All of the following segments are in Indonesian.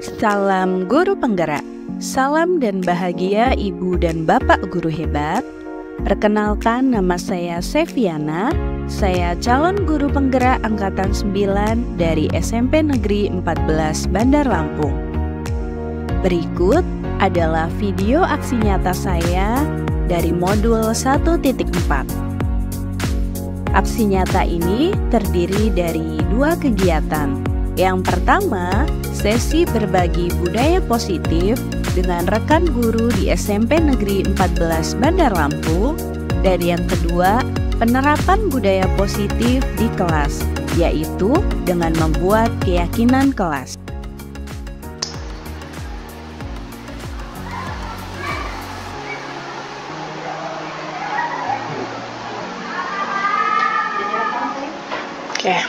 Salam guru penggerak, salam dan bahagia Ibu dan Bapak guru hebat. Perkenalkan, nama saya Seviana. Saya calon guru penggerak angkatan 9 dari SMP Negeri 14 Bandar Lampung. Berikut adalah video aksi nyata saya dari modul 1.4. Aksi nyata ini terdiri dari 2 kegiatan. Yang pertama, sesi berbagi budaya positif dengan rekan guru di SMP Negeri 14 Bandar Lampung. Dan yang kedua, penerapan budaya positif di kelas, yaitu dengan membuat keyakinan kelas. Oke,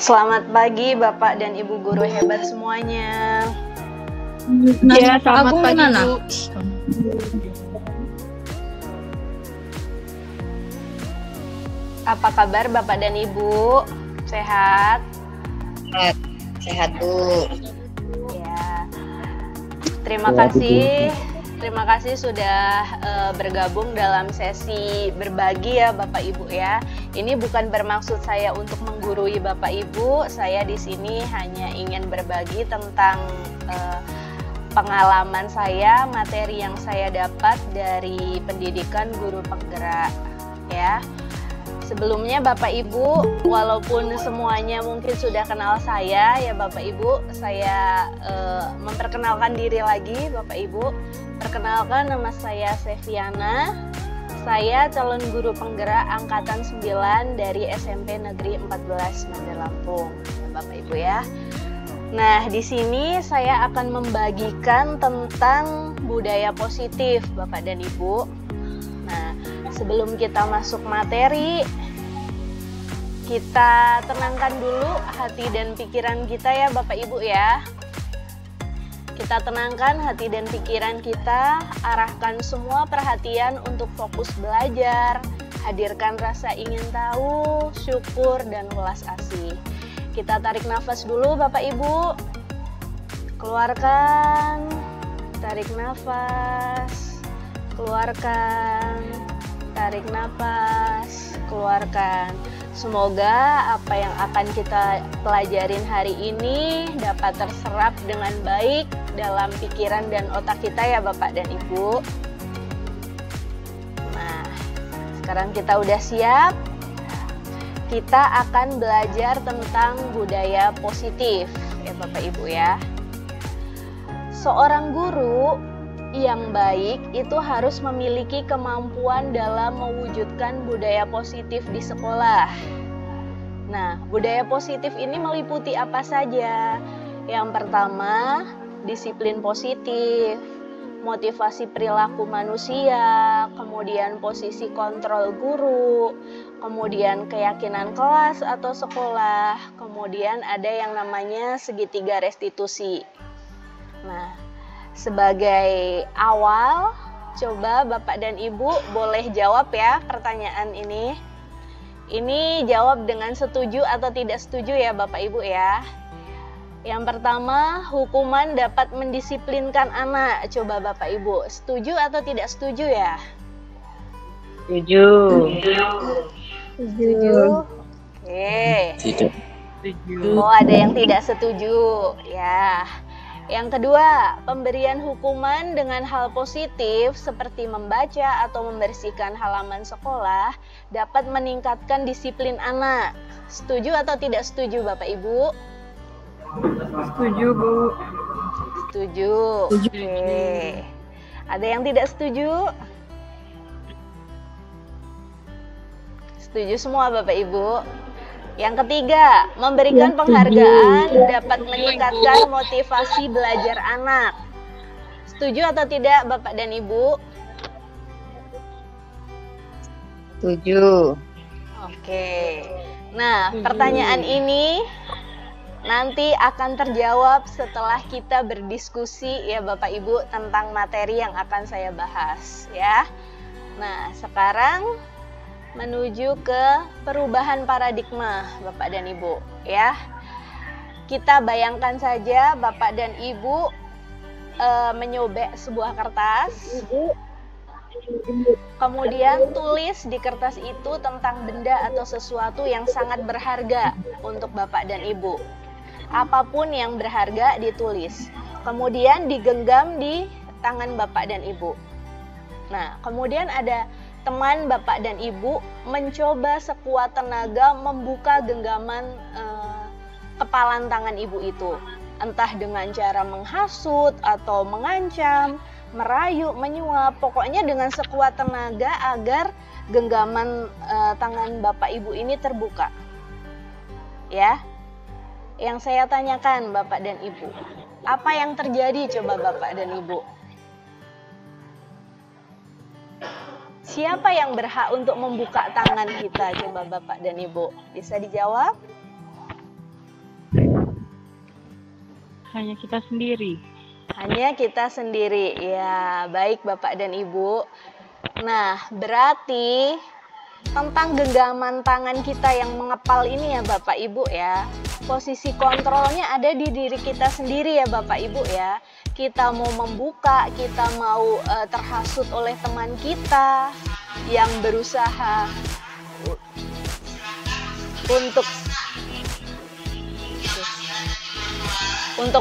selamat pagi Bapak dan Ibu guru hebat semuanya. Ya, selamat pagi Bu. Apa kabar Bapak dan Ibu? Sehat? Sehat Bu. Ya. Terima kasih sudah bergabung dalam sesi berbagi ya Bapak Ibu ya. Ini bukan bermaksud saya untuk menggurui Bapak Ibu. Saya di sini hanya ingin berbagi tentang pengalaman saya, materi yang saya dapat dari pendidikan guru penggerak ya. Sebelumnya Bapak Ibu, walaupun semuanya mungkin sudah kenal saya ya Bapak Ibu, saya memperkenalkan diri lagi Bapak Ibu. Perkenalkan, nama saya Seviana. Saya calon guru penggerak angkatan 9 dari SMP Negeri 14 Bandar Lampung ya Bapak Ibu ya. Nah, di sini saya akan membagikan tentang budaya positif Bapak dan Ibu. Nah, sebelum kita masuk materi, kita tenangkan dulu hati dan pikiran kita ya Bapak Ibu ya. Kita tenangkan hati dan pikiran kita, arahkan semua perhatian untuk fokus belajar, hadirkan rasa ingin tahu, syukur, dan welas asih. Kita tarik nafas dulu Bapak Ibu. Keluarkan, tarik nafas, keluarkan, tarik nafas, keluarkan. Semoga apa yang akan kita pelajarin hari ini dapat terserap dengan baik dalam pikiran dan otak kita ya Bapak dan Ibu. Nah, sekarang kita udah siap. Kita akan belajar tentang budaya positif ya Bapak Ibu ya. Seorang guru yang baik itu harus memiliki kemampuan dalam mewujudkan budaya positif di sekolah. Nah, budaya positif ini meliputi apa saja? Yang pertama, disiplin positif, motivasi perilaku manusia, kemudian posisi kontrol guru, kemudian keyakinan kelas atau sekolah, kemudian ada yang namanya segitiga restitusi. Nah, sebagai awal, coba Bapak dan Ibu boleh jawab ya pertanyaan ini. Ini jawab dengan setuju atau tidak setuju ya Bapak Ibu ya. Yang pertama, hukuman dapat mendisiplinkan anak. Coba Bapak Ibu, setuju atau tidak setuju ya? Setuju. Setuju. Oke. Setuju. Oh, ada yang tidak setuju ya. Yang kedua, pemberian hukuman dengan hal positif seperti membaca atau membersihkan halaman sekolah dapat meningkatkan disiplin anak. Setuju atau tidak setuju Bapak Ibu? Setuju Bu. Setuju. Oke. Ada yang tidak setuju? Setuju semua Bapak Ibu. Yang ketiga, memberikan penghargaan dapat meningkatkan motivasi belajar anak. Setuju atau tidak Bapak dan Ibu? Setuju. Oke. Nah, pertanyaan ini nanti akan terjawab setelah kita berdiskusi ya Bapak Ibu tentang materi yang akan saya bahas ya. Nah, sekarang menuju ke perubahan paradigma Bapak dan Ibu ya. Kita bayangkan saja Bapak dan Ibu menyobek sebuah kertas. Kemudian tulis di kertas itu tentang benda atau sesuatu yang sangat berharga untuk Bapak dan Ibu. Apapun yang berharga ditulis. Kemudian digenggam di tangan Bapak dan Ibu. Nah, kemudian ada teman Bapak dan Ibu mencoba sekuat tenaga membuka genggaman kepalan tangan Ibu itu. Entah dengan cara menghasut atau mengancam, merayu, menyuap, pokoknya dengan sekuat tenaga agar genggaman tangan Bapak Ibu ini terbuka. Ya. Yang saya tanyakan Bapak dan Ibu, apa yang terjadi coba Bapak dan Ibu? Siapa yang berhak untuk membuka tangan kita? Coba Bapak dan Ibu, bisa dijawab? Hanya kita sendiri. Hanya kita sendiri. Ya, baik Bapak dan Ibu. Nah, berarti tentang genggaman tangan kita yang mengepal ini ya Bapak Ibu ya. Posisi kontrolnya ada di diri kita sendiri ya Bapak Ibu ya. Kita mau membuka, kita mau terhasut oleh teman kita yang berusaha untuk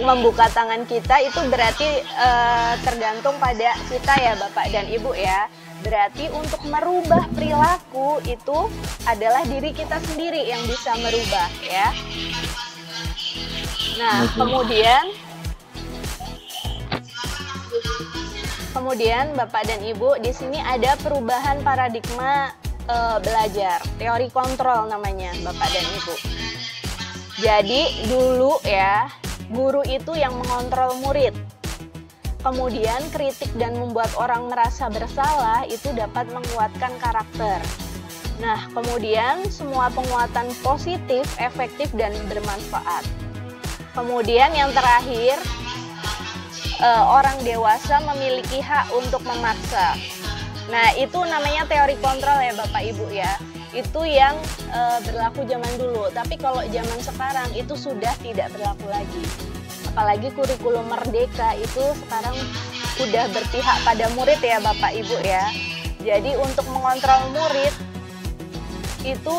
membuka tangan kita, itu berarti tergantung pada kita ya Bapak dan Ibu ya. Berarti untuk merubah perilaku itu adalah diri kita sendiri yang bisa merubah ya. Nah, kemudian Bapak dan Ibu, di sini ada perubahan paradigma belajar, teori kontrol namanya Bapak dan Ibu. Jadi dulu ya, guru itu yang mengontrol murid. Kemudian kritik dan membuat orang merasa bersalah itu dapat menguatkan karakter. Nah, kemudian semua penguatan positif, efektif, dan bermanfaat. Kemudian yang terakhir, orang dewasa memiliki hak untuk memaksa. Nah, itu namanya teori kontrol ya Bapak Ibu ya. Itu yang berlaku zaman dulu. Tapi kalau zaman sekarang itu sudah tidak berlaku lagi. Apalagi kurikulum merdeka itu sekarang udah berpihak pada murid ya Bapak Ibu ya. Jadi untuk mengontrol murid itu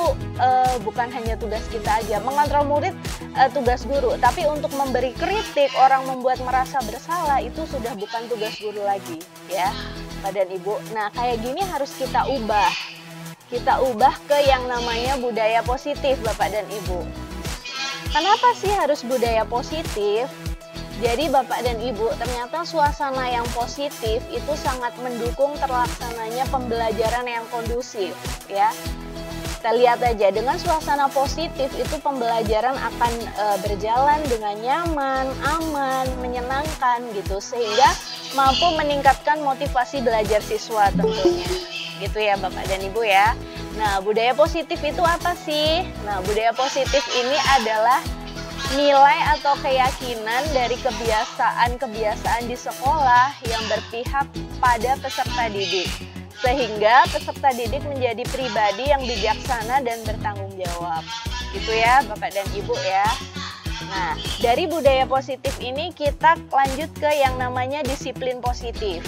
bukan hanya tugas kita aja. Mengontrol murid tugas guru, tapi untuk memberi kritik, orang membuat merasa bersalah itu sudah bukan tugas guru lagi ya Bapak dan Ibu. Nah, kayak gini harus kita ubah. Kita ubah ke yang namanya budaya positif Bapak dan Ibu. Kenapa sih harus budaya positif? Jadi Bapak dan Ibu, ternyata suasana yang positif itu sangat mendukung terlaksananya pembelajaran yang kondusif ya. Kita lihat aja, dengan suasana positif itu pembelajaran akan berjalan dengan nyaman, aman, menyenangkan gitu, sehingga mampu meningkatkan motivasi belajar siswa tentunya. Gitu ya Bapak dan Ibu ya. Nah, budaya positif itu apa sih? Nah, budaya positif ini adalah nilai atau keyakinan dari kebiasaan-kebiasaan di sekolah yang berpihak pada peserta didik, sehingga peserta didik menjadi pribadi yang bijaksana dan bertanggung jawab. Gitu ya Bapak dan Ibu ya. Nah, dari budaya positif ini kita lanjut ke yang namanya disiplin positif.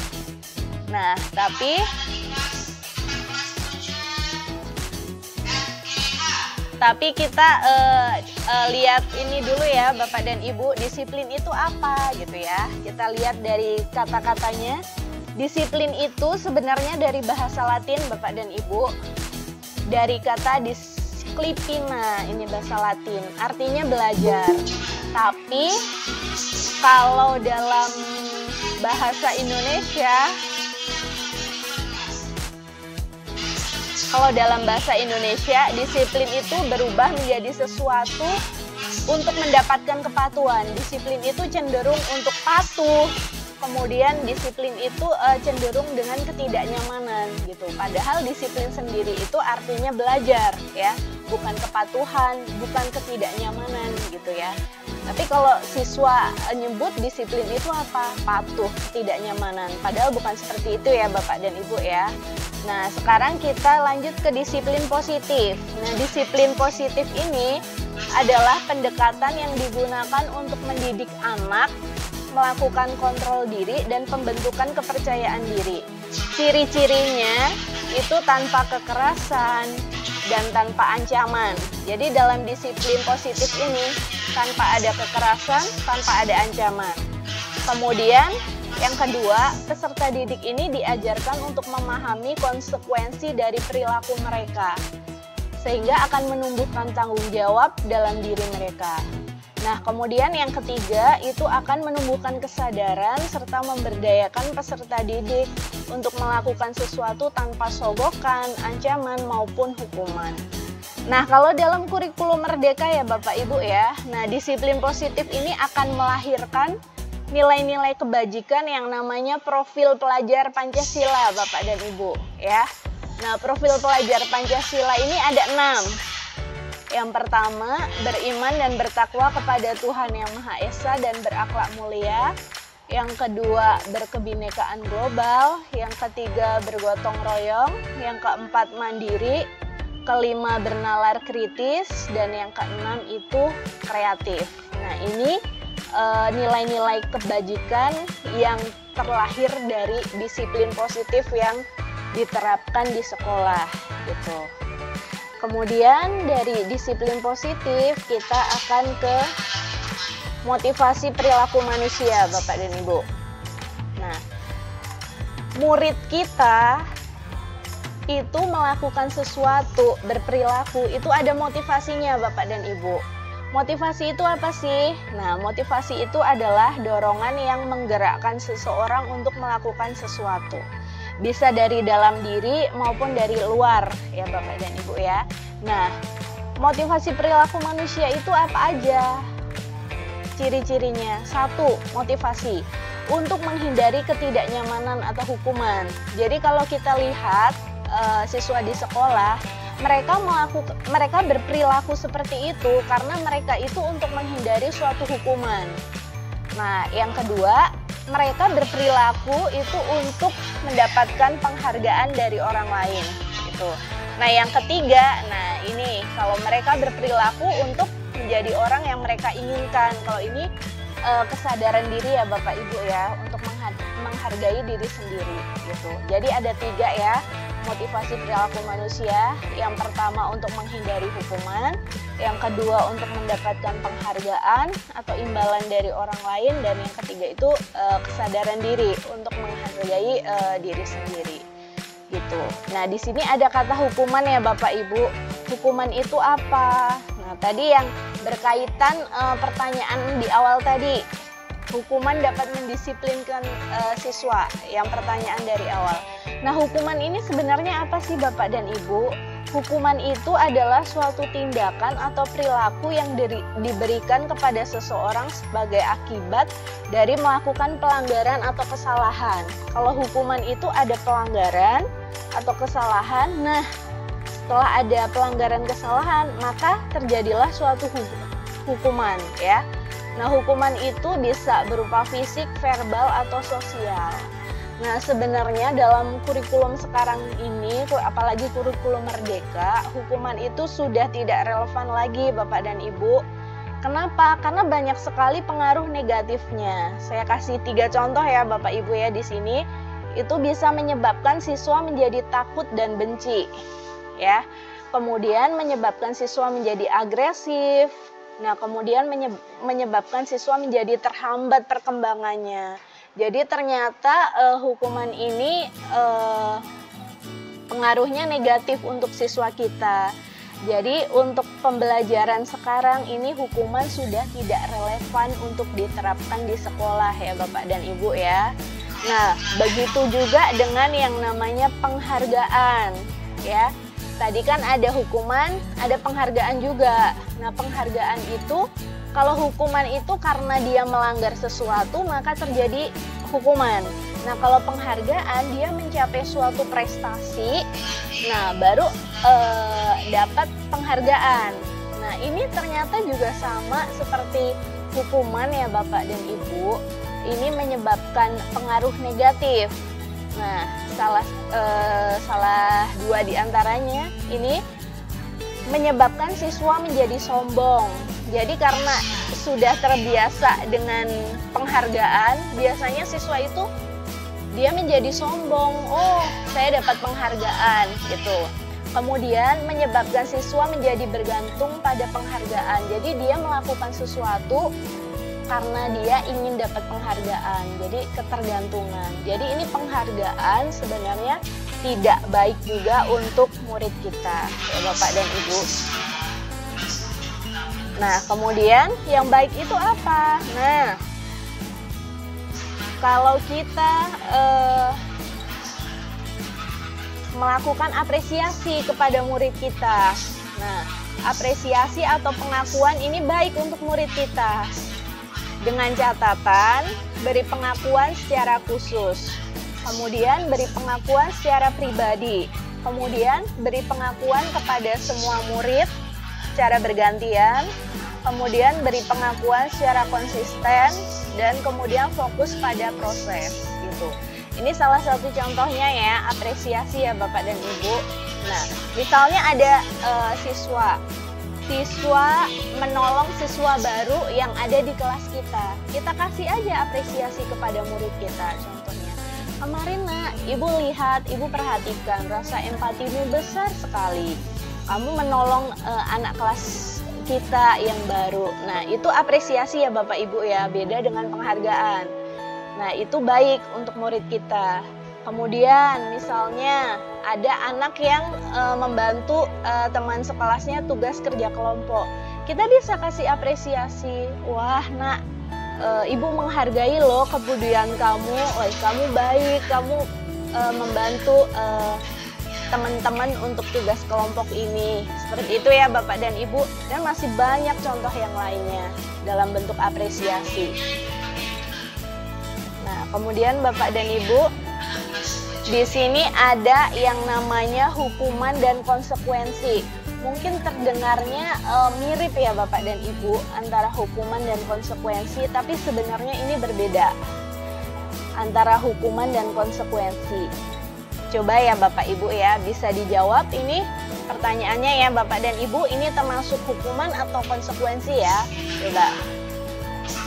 Nah, tapi kita lihat ini dulu ya Bapak dan Ibu, disiplin itu apa gitu ya. Kita lihat dari kata-katanya. Disiplin itu sebenarnya dari bahasa Latin Bapak dan Ibu, dari kata disciplina, ini bahasa Latin, artinya belajar. Tapi kalau dalam bahasa Indonesia, disiplin itu berubah menjadi sesuatu untuk mendapatkan kepatuhan. Disiplin itu cenderung untuk patuh. Kemudian disiplin itu cenderung dengan ketidaknyamanan gitu. Padahal disiplin sendiri itu artinya belajar ya, bukan kepatuhan, bukan ketidaknyamanan gitu ya. Tapi kalau siswa nyebut disiplin itu apa? Patuh, ketidaknyamanan. Padahal bukan seperti itu ya Bapak dan Ibu ya. Nah, sekarang kita lanjut ke disiplin positif. Nah, disiplin positif ini adalah pendekatan yang digunakan untuk mendidik anak melakukan kontrol diri dan pembentukan kepercayaan diri. Ciri-cirinya itu tanpa kekerasan dan tanpa ancaman. Jadi dalam disiplin positif ini tanpa ada kekerasan, tanpa ada ancaman. Kemudian yang kedua, peserta didik ini diajarkan untuk memahami konsekuensi dari perilaku mereka, sehingga akan menumbuhkan tanggung jawab dalam diri mereka. Nah, kemudian yang ketiga itu akan menumbuhkan kesadaran serta memberdayakan peserta didik untuk melakukan sesuatu tanpa sogokan, ancaman maupun hukuman. Nah, kalau dalam kurikulum Merdeka ya Bapak Ibu ya, nah disiplin positif ini akan melahirkan nilai-nilai kebajikan yang namanya profil pelajar Pancasila Bapak dan Ibu ya. Nah, profil pelajar Pancasila ini ada 6. Yang pertama, beriman dan bertakwa kepada Tuhan Yang Maha Esa dan berakhlak mulia. Yang kedua, berkebinekaan global. Yang ketiga, bergotong royong. Yang keempat, mandiri. Kelima, bernalar kritis. Dan yang keenam itu kreatif. Nah, ini nilai-nilai kebajikan yang terlahir dari disiplin positif yang diterapkan di sekolah gitu. Kemudian dari disiplin positif kita akan ke motivasi perilaku manusia Bapak dan Ibu. Nah, murid kita itu melakukan sesuatu, berperilaku, itu ada motivasinya Bapak dan Ibu. Motivasi itu apa sih? Nah, motivasi itu adalah dorongan yang menggerakkan seseorang untuk melakukan sesuatu. Bisa dari dalam diri maupun dari luar ya Bapak dan Ibu ya. Nah, motivasi perilaku manusia itu apa aja? Ciri-cirinya. 1. Motivasi untuk menghindari ketidaknyamanan atau hukuman. Jadi kalau kita lihat siswa di sekolah, mereka berperilaku seperti itu karena mereka itu untuk menghindari suatu hukuman. Nah, yang kedua, mereka berperilaku itu untuk mendapatkan penghargaan dari orang lain gitu. Nah, yang ketiga, nah ini kalau mereka berperilaku untuk menjadi orang yang mereka inginkan. Kalau ini kesadaran diri ya Bapak Ibu ya, untuk menghargai diri sendiri gitu. Jadi ada 3 ya motivasi perilaku manusia. Yang pertama untuk menghindari hukuman, yang kedua untuk mendapatkan penghargaan atau imbalan dari orang lain, dan yang ketiga itu kesadaran diri untuk menghargai diri sendiri gitu. Nah, di sini ada kata hukuman ya Bapak Ibu. Hukuman itu apa? Nah, tadi yang berkaitan pertanyaan di awal tadi, hukuman dapat mendisiplinkan siswa, yang pertanyaan dari awal. Nah, hukuman ini sebenarnya apa sih Bapak dan Ibu? Hukuman itu adalah suatu tindakan atau perilaku yang diberikan kepada seseorang sebagai akibat dari melakukan pelanggaran atau kesalahan. Kalau hukuman itu ada pelanggaran atau kesalahan, nah setelah ada pelanggaran kesalahan, maka terjadilah suatu hukuman ya. Nah, hukuman itu bisa berupa fisik, verbal, atau sosial. Nah, sebenarnya dalam kurikulum sekarang ini, apalagi kurikulum Merdeka, hukuman itu sudah tidak relevan lagi Bapak dan Ibu. Kenapa? Karena banyak sekali pengaruh negatifnya. Saya kasih 3 contoh ya Bapak Ibu ya di sini. Itu bisa menyebabkan siswa menjadi takut dan benci, ya. Kemudian menyebabkan siswa menjadi agresif. Nah, kemudian menyebabkan siswa menjadi terhambat perkembangannya. Jadi ternyata hukuman ini pengaruhnya negatif untuk siswa kita. Jadi untuk pembelajaran sekarang ini hukuman sudah tidak relevan untuk diterapkan di sekolah ya Bapak dan Ibu ya. Nah, begitu juga dengan yang namanya penghargaan ya. Tadi kan ada hukuman, ada penghargaan juga. Nah, penghargaan itu, kalau hukuman itu karena dia melanggar sesuatu, maka terjadi hukuman. Nah, kalau penghargaan dia mencapai suatu prestasi, nah baru dapat penghargaan. Nah, ini ternyata juga sama seperti hukuman ya Bapak dan Ibu. Ini menyebabkan pengaruh negatif. Nah, salah 2 diantaranya ini menyebabkan siswa menjadi sombong. Jadi karena sudah terbiasa dengan penghargaan, biasanya siswa itu dia menjadi sombong. Oh, saya dapat penghargaan gitu. Kemudian menyebabkan siswa menjadi bergantung pada penghargaan. Jadi dia melakukan sesuatu karena dia ingin dapat penghargaan. Jadi ketergantungan. Jadi ini penghargaan sebenarnya tidak baik juga untuk murid kita, ya Bapak dan Ibu. Nah, kemudian yang baik itu apa? Nah, kalau kita melakukan apresiasi kepada murid kita. Nah, apresiasi atau pengakuan ini baik untuk murid kita. Dengan catatan, beri pengakuan secara khusus. Kemudian beri pengakuan secara pribadi. Kemudian beri pengakuan kepada semua murid secara bergantian. Kemudian beri pengakuan secara konsisten dan kemudian fokus pada proses gitu. Ini salah satu contohnya ya, apresiasi ya Bapak dan Ibu. Nah, misalnya ada siswa menolong siswa baru yang ada di kelas kita. Kita kasih aja apresiasi kepada murid kita. Contohnya, kemarin nak, Ibu lihat, Ibu perhatikan rasa empatimu besar sekali. Kamu menolong anak kelas kita yang baru. Nah, itu apresiasi ya Bapak Ibu ya, beda dengan penghargaan. Nah, itu baik untuk murid kita. Kemudian misalnya ada anak yang membantu teman sekelasnya tugas kerja kelompok. Kita bisa kasih apresiasi. Wah, nak, Ibu menghargai loh kepedulian kamu. Wah, kamu baik, kamu membantu teman-teman untuk tugas kelompok ini. Seperti itu ya Bapak dan Ibu. Dan masih banyak contoh yang lainnya dalam bentuk apresiasi. Nah, kemudian Bapak dan Ibu, di sini ada yang namanya hukuman dan konsekuensi. Mungkin terdengarnya mirip ya Bapak dan Ibu antara hukuman dan konsekuensi, tapi sebenarnya ini berbeda antara hukuman dan konsekuensi. Coba ya Bapak Ibu ya, bisa dijawab ini pertanyaannya ya Bapak dan Ibu, ini termasuk hukuman atau konsekuensi ya. Coba.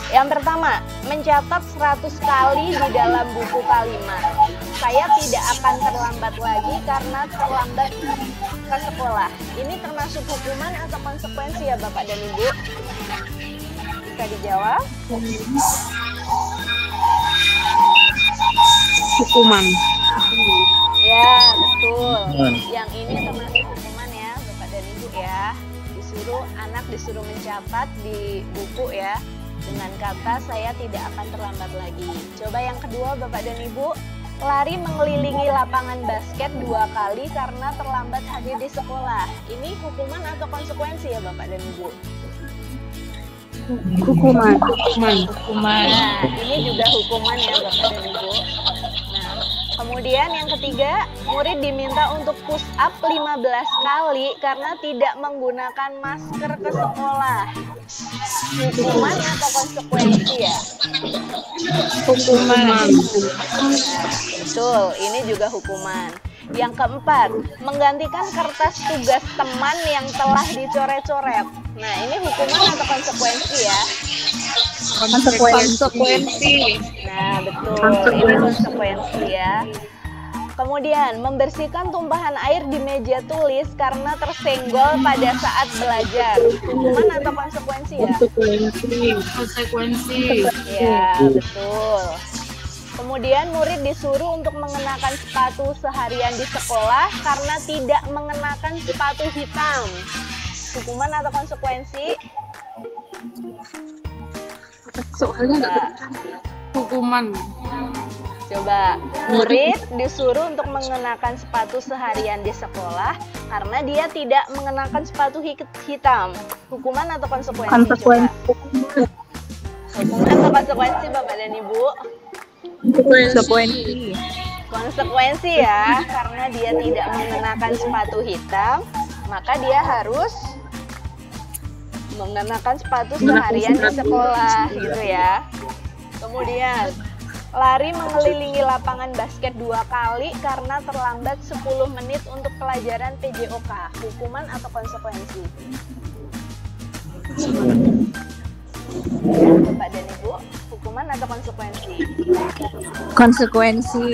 Yang pertama, mencatat 100 kali di dalam buku kalimat. Saya tidak akan terlambat lagi karena terlambat ke sekolah. Ini termasuk hukuman atau konsekuensi ya Bapak dan Ibu? Bisa dijawab? Hukuman. Ya, betul. Yang ini termasuk hukuman ya Bapak dan Ibu ya. Disuruh mencatat di buku ya, dengan kata saya tidak akan terlambat lagi. Coba yang kedua Bapak dan Ibu, lari mengelilingi lapangan basket 2 kali karena terlambat hadir di sekolah. Ini hukuman atau konsekuensi ya Bapak dan Ibu? Hukuman. Nah, ini juga hukuman ya Bapak dan Ibu. Nah, kemudian yang ketiga, murid diminta untuk push up 15 kali karena tidak menggunakan masker ke sekolah. Hukuman atau konsekuensi ya? Hukuman. Betul, ini juga hukuman. Yang keempat, menggantikan kertas tugas teman yang telah dicoret-coret. Nah, ini hukuman atau konsekuensi ya? Konsekuensi. Nah, betul, ini konsekuensi ya. Kemudian, membersihkan tumpahan air di meja tulis karena tersenggol pada saat belajar. Hukuman atau konsekuensi ya? Konsekuensi. Ya, betul. Kemudian murid disuruh untuk mengenakan sepatu seharian di sekolah karena tidak mengenakan sepatu hitam. Hukuman atau konsekuensi? Soalnya nggak hukuman. Coba, murid disuruh untuk mengenakan sepatu seharian di sekolah karena dia tidak mengenakan sepatu hitam. Hukuman atau konsekuensi? Konsekuensi. Hukuman atau konsekuensi Bapak dan Ibu? Konsekuensi. Konsekuensi ya, karena dia tidak mengenakan sepatu hitam, maka dia harus mengenakan sepatu seharian di sekolah gitu ya. Kemudian Lari mengelilingi lapangan basket 2 kali karena terlambat 10 menit untuk pelajaran PJOK. Hukuman atau konsekuensi? Bapak dan Ibu, hukuman atau konsekuensi? Konsekuensi.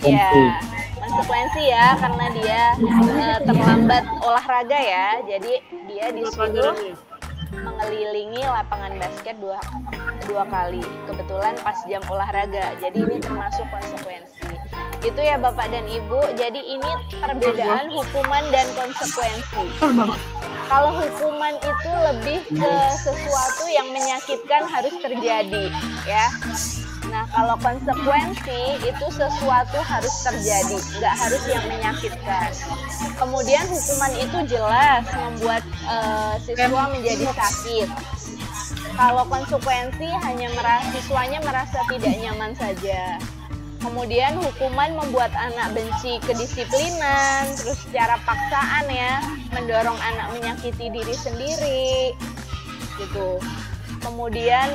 Ya, konsekuensi ya, karena dia terlambat olahraga ya. Jadi dia disuruh mengelilingi lapangan basket dua kali. Kebetulan pas jam olahraga. Jadi ini termasuk konsekuensi. Itu ya Bapak dan Ibu. Jadi ini perbedaan hukuman dan konsekuensi. Kalau hukuman itu lebih ke sesuatu yang menyakitkan harus terjadi, ya. Nah, kalau konsekuensi itu sesuatu harus terjadi, nggak harus yang menyakitkan. Kemudian hukuman itu jelas membuat siswa menjadi sakit. Kalau konsekuensi hanya siswanya merasa tidak nyaman saja. Kemudian hukuman membuat anak benci kedisiplinan, terus secara paksaan ya, mendorong anak menyakiti diri sendiri, gitu. Kemudian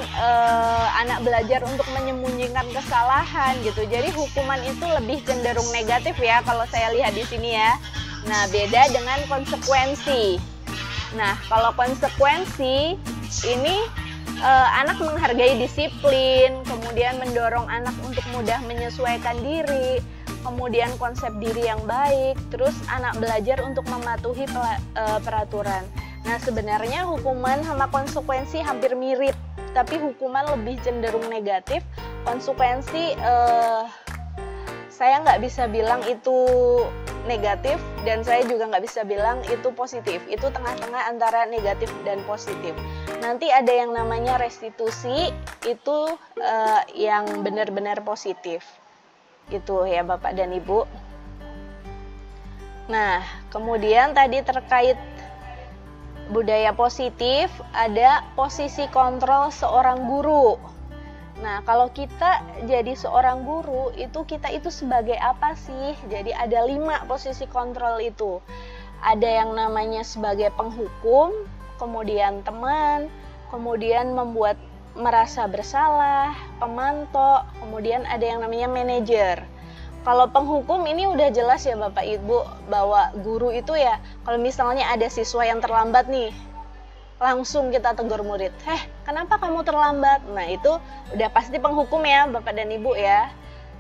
anak belajar untuk menyembunyikan kesalahan gitu. Jadi hukuman itu lebih cenderung negatif ya kalau saya lihat di sini ya. Nah, beda dengan konsekuensi. Nah, kalau konsekuensi ini anak menghargai disiplin, kemudian mendorong anak untuk mudah menyesuaikan diri, kemudian konsep diri yang baik, terus anak belajar untuk mematuhi peraturan. Nah, sebenarnya hukuman sama konsekuensi hampir mirip, tapi hukuman lebih cenderung negatif. Konsekuensi saya nggak bisa bilang itu negatif, dan saya juga nggak bisa bilang itu positif. Itu tengah-tengah antara negatif dan positif. Nanti ada yang namanya restitusi, itu yang benar-benar positif. Itu ya Bapak dan Ibu. Nah, kemudian tadi terkait budaya positif, ada posisi kontrol seorang guru. Nah, kalau kita jadi seorang guru, kita itu sebagai apa sih? Jadi ada 5 posisi kontrol itu. Ada yang namanya sebagai penghukum, kemudian teman, kemudian membuat merasa bersalah, pemantau, kemudian ada yang namanya manajer. Kalau penghukum ini udah jelas ya Bapak Ibu, bahwa guru itu ya, kalau misalnya ada siswa yang terlambat nih, langsung kita tegur murid, kenapa kamu terlambat? Nah, itu udah pasti penghukum ya Bapak dan Ibu ya.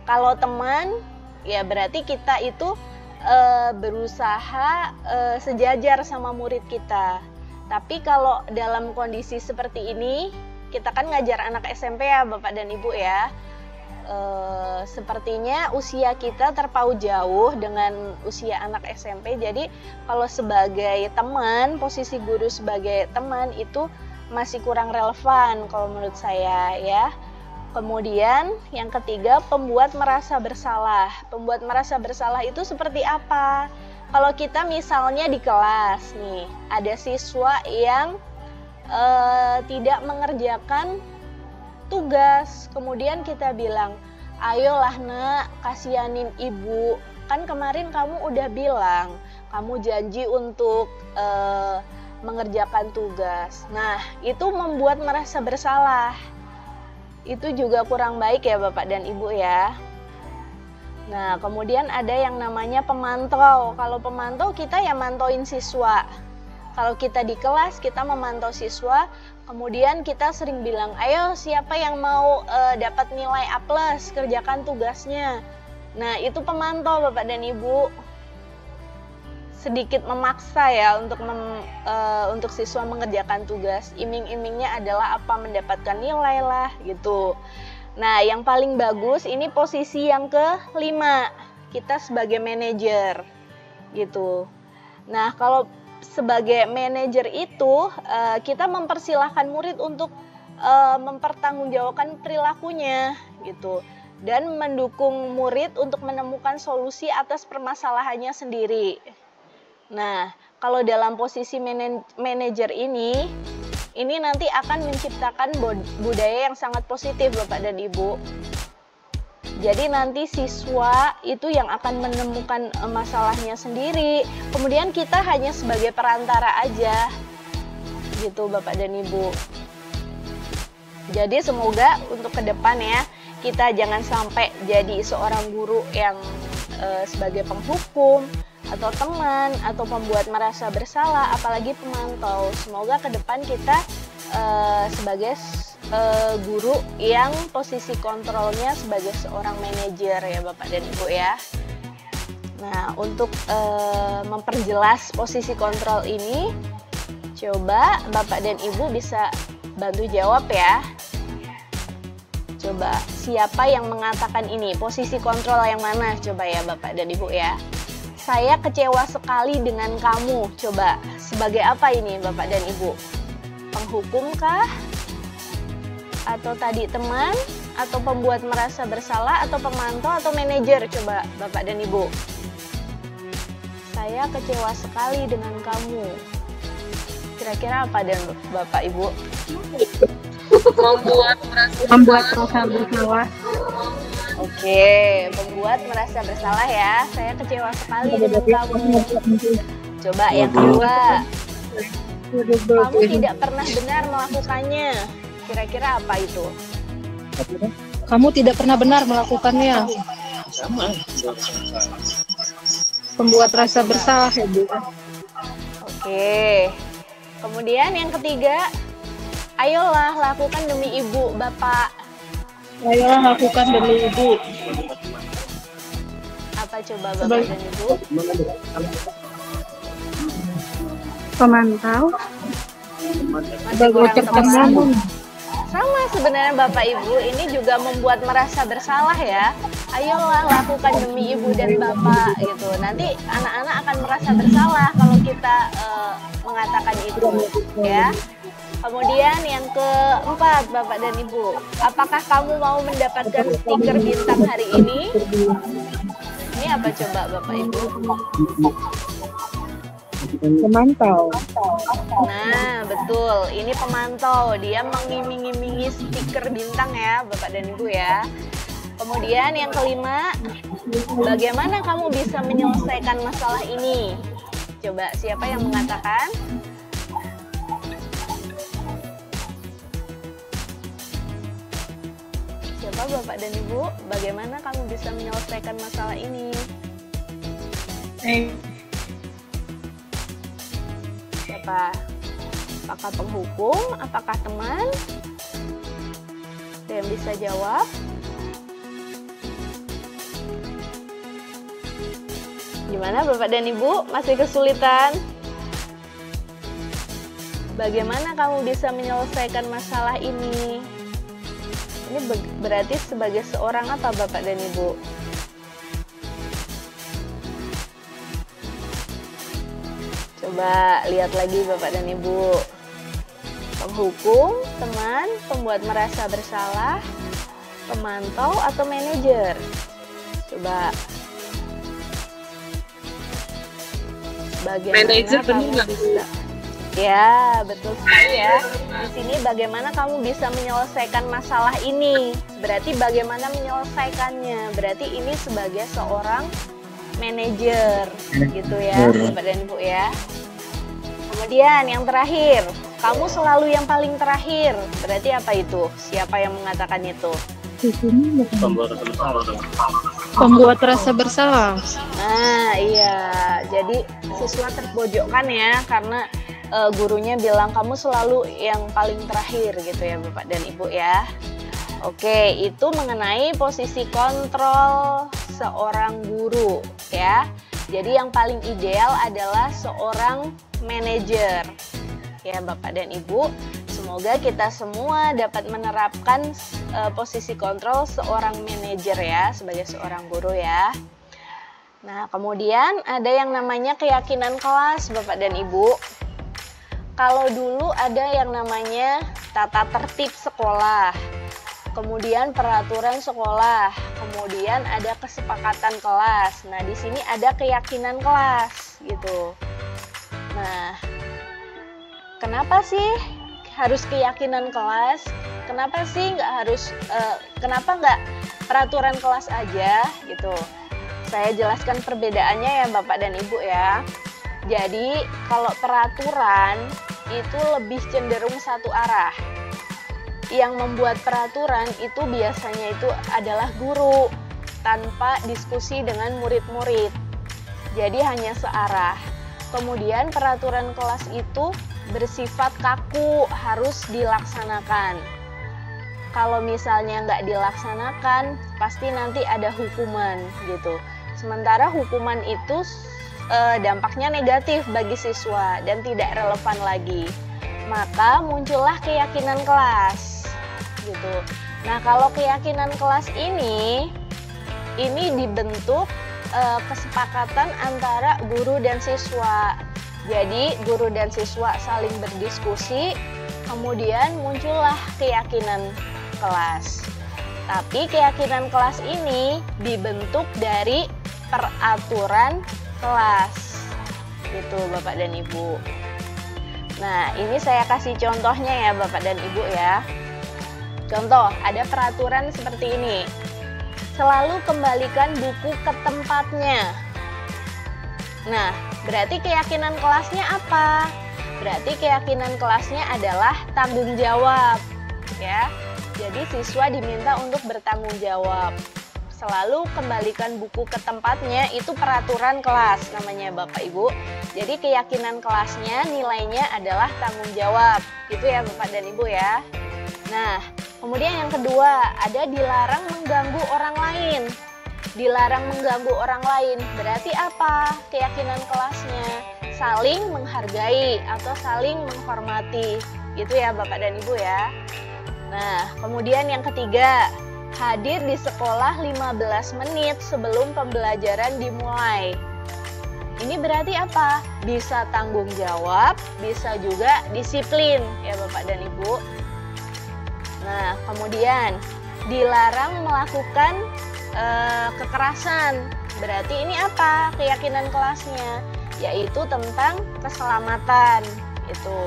Kalau teman, ya berarti kita itu berusaha sejajar sama murid kita. Tapi kalau dalam kondisi seperti ini, kita kan ngajar anak SMP ya Bapak dan Ibu ya. Sepertinya usia kita terpaut jauh dengan usia anak SMP. Jadi kalau sebagai teman, posisi guru sebagai teman itu masih kurang relevan kalau menurut saya ya. Kemudian yang ketiga, pembuat merasa bersalah. Pembuat merasa bersalah itu seperti apa? Kalau kita misalnya di kelas nih, ada siswa yang tidak mengerjakan tugas, kemudian kita bilang, ayolah nak, kasihanin ibu, kan kemarin kamu udah bilang, kamu janji untuk mengerjakan tugas. Nah, itu membuat merasa bersalah. Itu juga kurang baik ya Bapak dan Ibu ya. Nah, kemudian ada yang namanya pemantau. Kalau pemantau kita ya mantauin siswa. Kalau kita di kelas, kita memantau siswa, kemudian kita sering bilang, ayo siapa yang mau dapat nilai A+, kerjakan tugasnya. Nah, itu pemantau Bapak dan Ibu. Sedikit memaksa ya untuk siswa mengerjakan tugas. Iming-imingnya adalah apa, mendapatkan nilai lah gitu. Nah, yang paling bagus ini posisi yang ke-5. Kita sebagai manajer gitu. Nah, kalau sebagai manajer itu kita mempersilahkan murid untuk mempertanggungjawabkan perilakunya gitu, dan mendukung murid untuk menemukan solusi atas permasalahannya sendiri. Nah, kalau dalam posisi manajer ini nanti akan menciptakan budaya yang sangat positif Bapak dan Ibu. Jadi nanti siswa itu yang akan menemukan masalahnya sendiri. Kemudian kita hanya sebagai perantara aja. Gitu Bapak dan Ibu. Jadi semoga untuk ke depan ya, kita jangan sampai jadi seorang guru yang sebagai penghukum atau teman atau pembuat merasa bersalah, apalagi pemantau. Semoga ke depan kita sebagai guru yang posisi kontrolnya sebagai seorang manajer ya Bapak dan Ibu ya. Nah, untuk memperjelas posisi kontrol ini, coba Bapak dan Ibu bisa bantu jawab ya. Coba, siapa yang mengatakan ini? Posisi kontrol yang mana? Coba ya Bapak dan Ibu ya. Saya kecewa sekali dengan kamu. Coba, sebagai apa ini Bapak dan Ibu? Penghukum kah? Atau tadi teman? Atau pembuat merasa bersalah? Atau pemantau? Atau manajer? Coba Bapak dan Ibu. Saya kecewa sekali dengan kamu. Kira-kira apa dan Bapak Ibu? Membuat merasa bersalah. Oke, membuat merasa bersalah ya. Saya kecewa sekali dengan kamu. Coba yang kedua. Kamu tidak pernah benar melakukannya. Kira-kira apa itu? Kamu tidak pernah benar melakukannya. Membuat rasa bersalah ya Bu. Oke. Kemudian yang ketiga, ayolah lakukan demi ibu, bapak. Ayolah lakukan demi ibu. Apa coba bapak dan ibu? Pemantau. Masih kurang tepat. Sama sebenarnya bapak ibu, ini juga membuat merasa bersalah ya. Ayolah lakukan demi ibu dan bapak gitu. Nanti anak-anak akan merasa bersalah kalau kita mengatakan itu ya. Kemudian yang keempat Bapak dan Ibu, apakah kamu mau mendapatkan stiker bintang hari ini? Ini apa coba Bapak Ibu? Pemantau. Nah betul, ini pemantau, dia mengiming-imingi stiker bintang ya Bapak dan Ibu ya. Kemudian yang kelima, bagaimana kamu bisa menyelesaikan masalah ini? Coba siapa yang mengatakan? Siapa Bapak dan Ibu? Bagaimana kamu bisa menyelesaikan masalah ini? Siapa? Apakah penghukum? Apakah teman? Ada yang bisa jawab? Gimana Bapak dan Ibu? Masih kesulitan? Bagaimana kamu bisa menyelesaikan masalah ini? Ini berarti sebagai seorang apa Bapak dan Ibu? Coba lihat lagi Bapak dan Ibu. Penghukum, teman, pembuat merasa bersalah, pemantau atau manajer? Coba. Bagaimana Manajer kamu bisa? Ya, betul sekali ya. Di sini bagaimana kamu bisa menyelesaikan masalah ini? Berarti bagaimana menyelesaikannya? Berarti ini sebagai seorang manajer, gitu ya, Bapak dan Ibu ya. Kemudian yang terakhir, kamu selalu yang paling terakhir. Berarti apa itu? Siapa yang mengatakan itu? Pembuat rasa bersalah. Nah, iya. Jadi siswa terpojokkan ya karena gurunya bilang kamu selalu yang paling terakhir gitu ya Bapak dan Ibu ya. Oke, itu mengenai posisi kontrol seorang guru ya. Jadi yang paling ideal adalah seorang manajer ya Bapak dan Ibu. Semoga kita semua dapat menerapkan posisi kontrol seorang manajer ya sebagai seorang guru ya. Nah, kemudian ada yang namanya keyakinan kelas Bapak dan Ibu. Kalau dulu ada yang namanya tata tertib sekolah, kemudian peraturan sekolah, kemudian ada kesepakatan kelas. Nah, di sini ada keyakinan kelas gitu. Nah, kenapa sih harus keyakinan kelas? Kenapa sih nggak harus? Kenapa nggak peraturan kelas aja gitu? Saya jelaskan perbedaannya ya Bapak dan Ibu ya. Jadi kalau peraturan itu lebih cenderung satu arah. yang membuat peraturan itu biasanya itu adalah guru tanpa diskusi dengan murid-murid. Jadi hanya searah. Kemudian peraturan kelas itu bersifat kaku, harus dilaksanakan. Kalau misalnya nggak dilaksanakan, pasti nanti ada hukuman gitu. Sementara hukuman itu dampaknya negatif bagi siswa dan tidak relevan lagi. Maka muncullah keyakinan kelas gitu. Nah, kalau keyakinan kelas ini dibentuk kesepakatan antara guru dan siswa. Jadi guru dan siswa saling berdiskusi, kemudian muncullah keyakinan kelas. Tapi keyakinan kelas ini dibentuk dari peraturan kelas. Gitu Bapak dan Ibu. Nah, ini saya kasih contohnya ya Bapak dan Ibu ya. Contoh, ada peraturan seperti ini. Selalu kembalikan buku ke tempatnya. Nah, berarti keyakinan kelasnya apa? Berarti keyakinan kelasnya adalah tanggung jawab, ya. Jadi siswa diminta untuk bertanggung jawab. Selalu kembalikan buku ke tempatnya, itu peraturan kelas namanya Bapak Ibu. Jadi keyakinan kelasnya nilainya adalah tanggung jawab. Itu ya Bapak dan Ibu ya. Nah, kemudian yang kedua, ada dilarang mengganggu orang lain. Dilarang mengganggu orang lain, berarti apa? Keyakinan kelasnya saling menghargai atau saling menghormati. Gitu ya Bapak dan Ibu ya. Nah, kemudian yang ketiga, hadir di sekolah 15 menit sebelum pembelajaran dimulai. Ini berarti apa? Bisa tanggung jawab, bisa juga disiplin ya Bapak dan Ibu. Nah, kemudian dilarang melakukan kekerasan. Berarti ini apa? Keyakinan kelasnya, yaitu tentang keselamatan itu.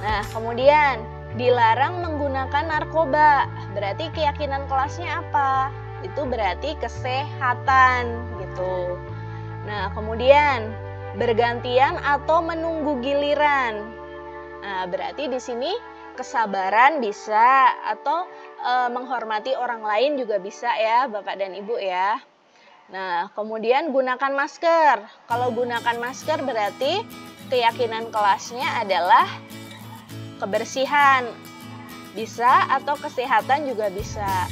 Nah, kemudian dilarang menggunakan narkoba. Berarti keyakinan kelasnya apa? Itu berarti kesehatan gitu. Nah, kemudian bergantian atau menunggu giliran. Nah, berarti di sini kesabaran bisa, atau menghormati orang lain juga bisa ya Bapak dan Ibu ya. Nah, kemudian gunakan masker. Kalau gunakan masker berarti keyakinan kelasnya adalah kebersihan bisa, atau kesehatan juga bisa.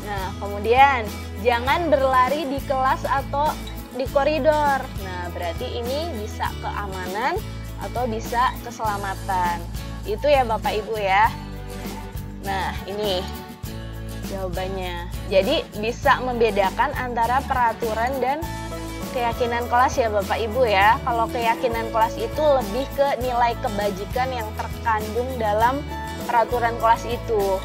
Nah, kemudian jangan berlari di kelas atau di koridor. Nah, berarti ini bisa keamanan atau bisa keselamatan. Itu ya Bapak Ibu ya. Nah, ini jawabannya. Jadi bisa membedakan antara peraturan dan keyakinan kelas ya Bapak Ibu ya. Kalau keyakinan kelas itu lebih ke nilai kebajikan yang terkandung dalam peraturan kelas itu.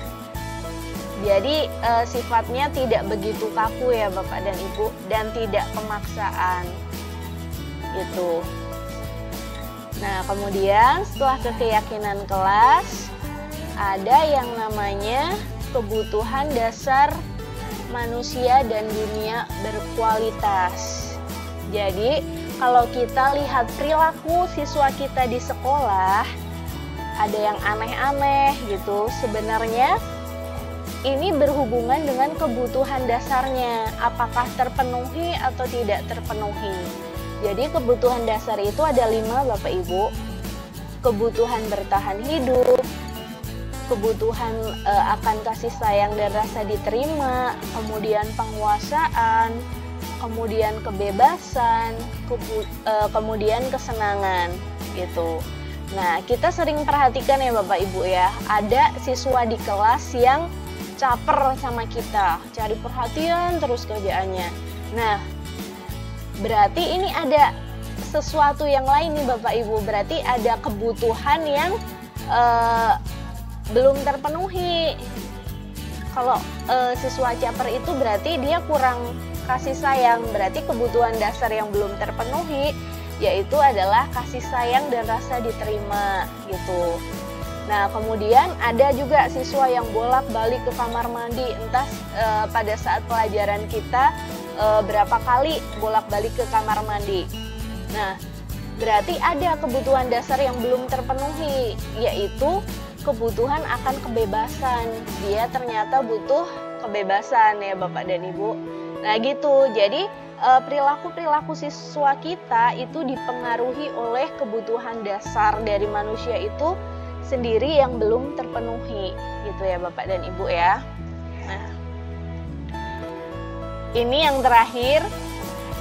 Jadi sifatnya tidak begitu kaku ya Bapak dan Ibu, dan tidak pemaksaan gitu. Nah, kemudian setelah keyakinan kelas, ada yang namanya kebutuhan dasar manusia dan dunia berkualitas. Jadi kalau kita lihat perilaku siswa kita di sekolah, ada yang aneh-aneh gitu. Sebenarnya ini berhubungan dengan kebutuhan dasarnya, apakah terpenuhi atau tidak terpenuhi. Jadi kebutuhan dasar itu ada 5 Bapak Ibu. Kebutuhan bertahan hidup, kebutuhan akan kasih sayang dan rasa diterima, kemudian penguasaan, kemudian kebebasan, kemudian kesenangan gitu. Nah, kita sering perhatikan ya Bapak Ibu ya, ada siswa di kelas yang caper sama kita, cari perhatian terus kerjaannya. Nah, berarti ini ada sesuatu yang lain nih Bapak Ibu, berarti ada kebutuhan yang belum terpenuhi. Kalau siswa caper itu berarti dia kurang kasih sayang, berarti kebutuhan dasar yang belum terpenuhi yaitu adalah kasih sayang dan rasa diterima gitu. Nah, kemudian ada juga siswa yang bolak-balik ke kamar mandi, entah pada saat pelajaran kita berapa kali bolak-balik ke kamar mandi. Nah, berarti ada kebutuhan dasar yang belum terpenuhi, yaitu kebutuhan akan kebebasan. Dia ternyata butuh kebebasan ya Bapak dan Ibu. Nah gitu, jadi perilaku-perilaku siswa kita itu dipengaruhi oleh kebutuhan dasar dari manusia itu sendiri yang belum terpenuhi gitu ya Bapak dan Ibu ya. Nah, ini yang terakhir,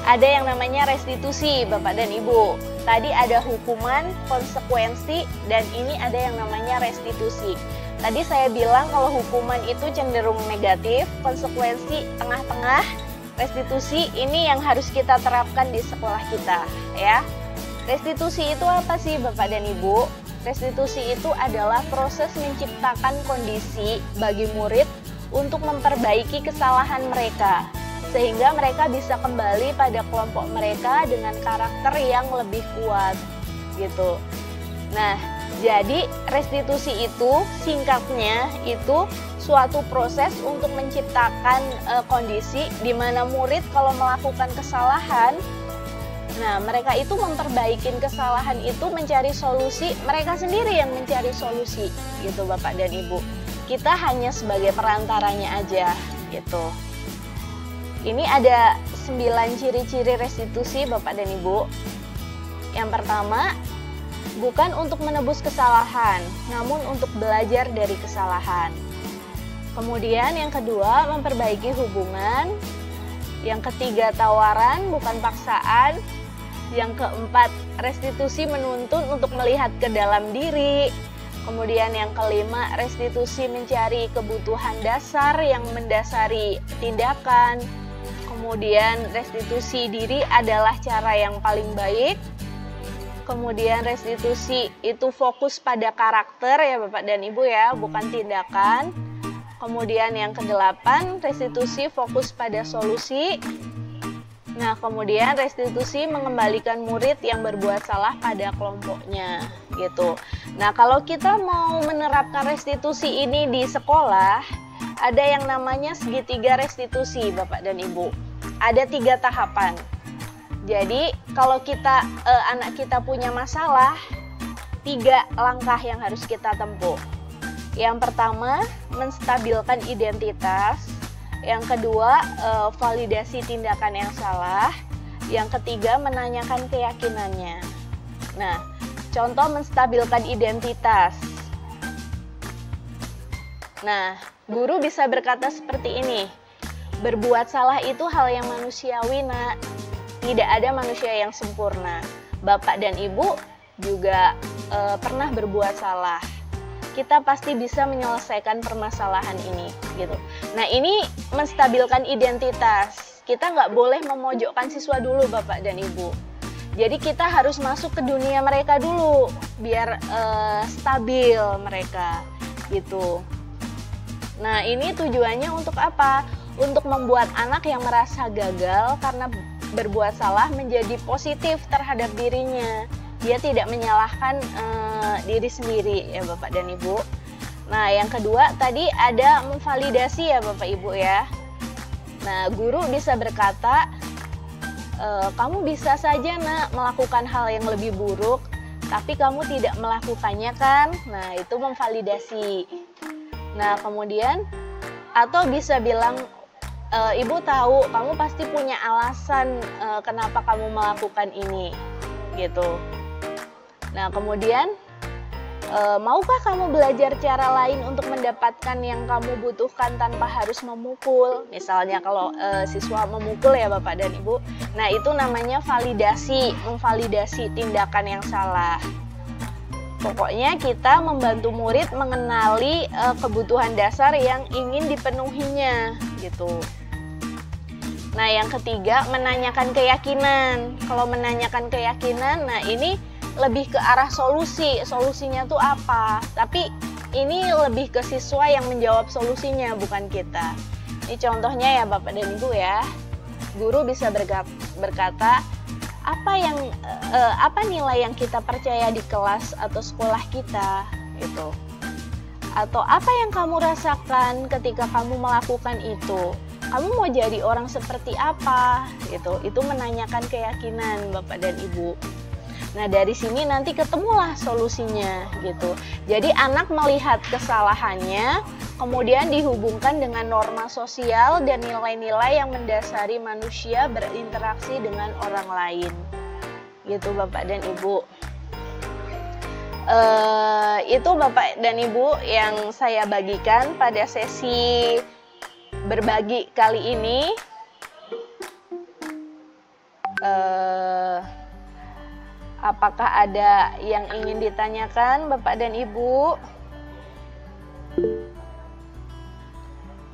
ada yang namanya restitusi Bapak dan Ibu. Tadi ada hukuman, konsekuensi, dan ini ada yang namanya restitusi. Tadi saya bilang kalau hukuman itu cenderung negatif, konsekuensi tengah-tengah, restitusi ini yang harus kita terapkan di sekolah kita ya. Restitusi itu apa sih Bapak dan Ibu? Restitusi itu adalah proses menciptakan kondisi bagi murid untuk memperbaiki kesalahan mereka, sehingga mereka bisa kembali pada kelompok mereka dengan karakter yang lebih kuat gitu. Nah, jadi restitusi itu singkatnya itu suatu proses untuk menciptakan kondisi di mana murid kalau melakukan kesalahan, nah mereka itu memperbaiki kesalahan itu, mencari solusi, mereka sendiri yang mencari solusi gitu Bapak dan Ibu. Kita hanya sebagai perantaranya aja gitu. Ini ada 9 ciri-ciri restitusi Bapak dan Ibu. Yang pertama, bukan untuk menebus kesalahan, namun untuk belajar dari kesalahan. Kemudian yang kedua, memperbaiki hubungan. Yang ketiga, tawaran bukan paksaan. Yang keempat, restitusi menuntun untuk melihat ke dalam diri. Kemudian yang kelima, restitusi mencari kebutuhan dasar yang mendasari tindakan. Kemudian restitusi diri adalah cara yang paling baik. Kemudian restitusi itu fokus pada karakter ya Bapak dan Ibu ya, bukan tindakan. Kemudian yang kedelapan, restitusi fokus pada solusi. Nah, kemudian restitusi mengembalikan murid yang berbuat salah pada kelompoknya gitu. Nah, kalau kita mau menerapkan restitusi ini di sekolah, ada yang namanya segitiga restitusi Bapak dan Ibu. Ada 3 tahapan. Jadi, kalau anak kita punya masalah, 3 langkah yang harus kita tempuh. Yang pertama, menstabilkan identitas. Yang kedua, validasi tindakan yang salah. Yang ketiga, menanyakan keyakinannya. Nah, contoh menstabilkan identitas. Nah, guru bisa berkata seperti ini, berbuat salah itu hal yang manusiawi, Nak. Tidak ada manusia yang sempurna. Bapak dan Ibu juga pernah berbuat salah. Kita pasti bisa menyelesaikan permasalahan ini gitu. Nah, ini menstabilkan identitas. Kita nggak boleh memojokkan siswa dulu Bapak dan Ibu. Jadi kita harus masuk ke dunia mereka dulu biar stabil mereka gitu. Nah, ini tujuannya untuk apa? Untuk membuat anak yang merasa gagal karena berbuat salah menjadi positif terhadap dirinya. Dia tidak menyalahkan diri sendiri ya Bapak dan Ibu. Nah, yang kedua tadi ada memvalidasi ya Bapak Ibu ya. Nah, guru bisa berkata, kamu bisa saja Nak melakukan hal yang lebih buruk, tapi kamu tidak melakukannya kan? Nah, itu memvalidasi. Nah, kemudian atau bisa bilang, Ibu tahu kamu pasti punya alasan kenapa kamu melakukan ini gitu. Nah, kemudian maukah kamu belajar cara lain untuk mendapatkan yang kamu butuhkan tanpa harus memukul? Misalnya kalau siswa memukul ya Bapak dan Ibu. Nah, itu namanya validasi, memvalidasi tindakan yang salah. Pokoknya kita membantu murid mengenali kebutuhan dasar yang ingin dipenuhinya gitu. Nah, yang ketiga menanyakan keyakinan. Kalau menanyakan keyakinan, nah ini lebih ke arah solusi. Solusinya tuh apa? Tapi ini lebih ke siswa yang menjawab solusinya, bukan kita. Ini contohnya ya Bapak dan Ibu ya. Guru bisa berkata, apa nilai yang kita percaya di kelas atau sekolah kita gitu. Atau apa yang kamu rasakan ketika kamu melakukan itu? Kamu mau jadi orang seperti apa gitu. Itu menanyakan keyakinan Bapak dan Ibu. Nah, dari sini nanti ketemulah solusinya gitu. Jadi anak melihat kesalahannya, kemudian dihubungkan dengan norma sosial dan nilai-nilai yang mendasari manusia berinteraksi dengan orang lain. Gitu Bapak dan Ibu. Itu Bapak dan Ibu yang saya bagikan pada sesi berbagi kali ini. Apakah ada yang ingin ditanyakan Bapak dan Ibu?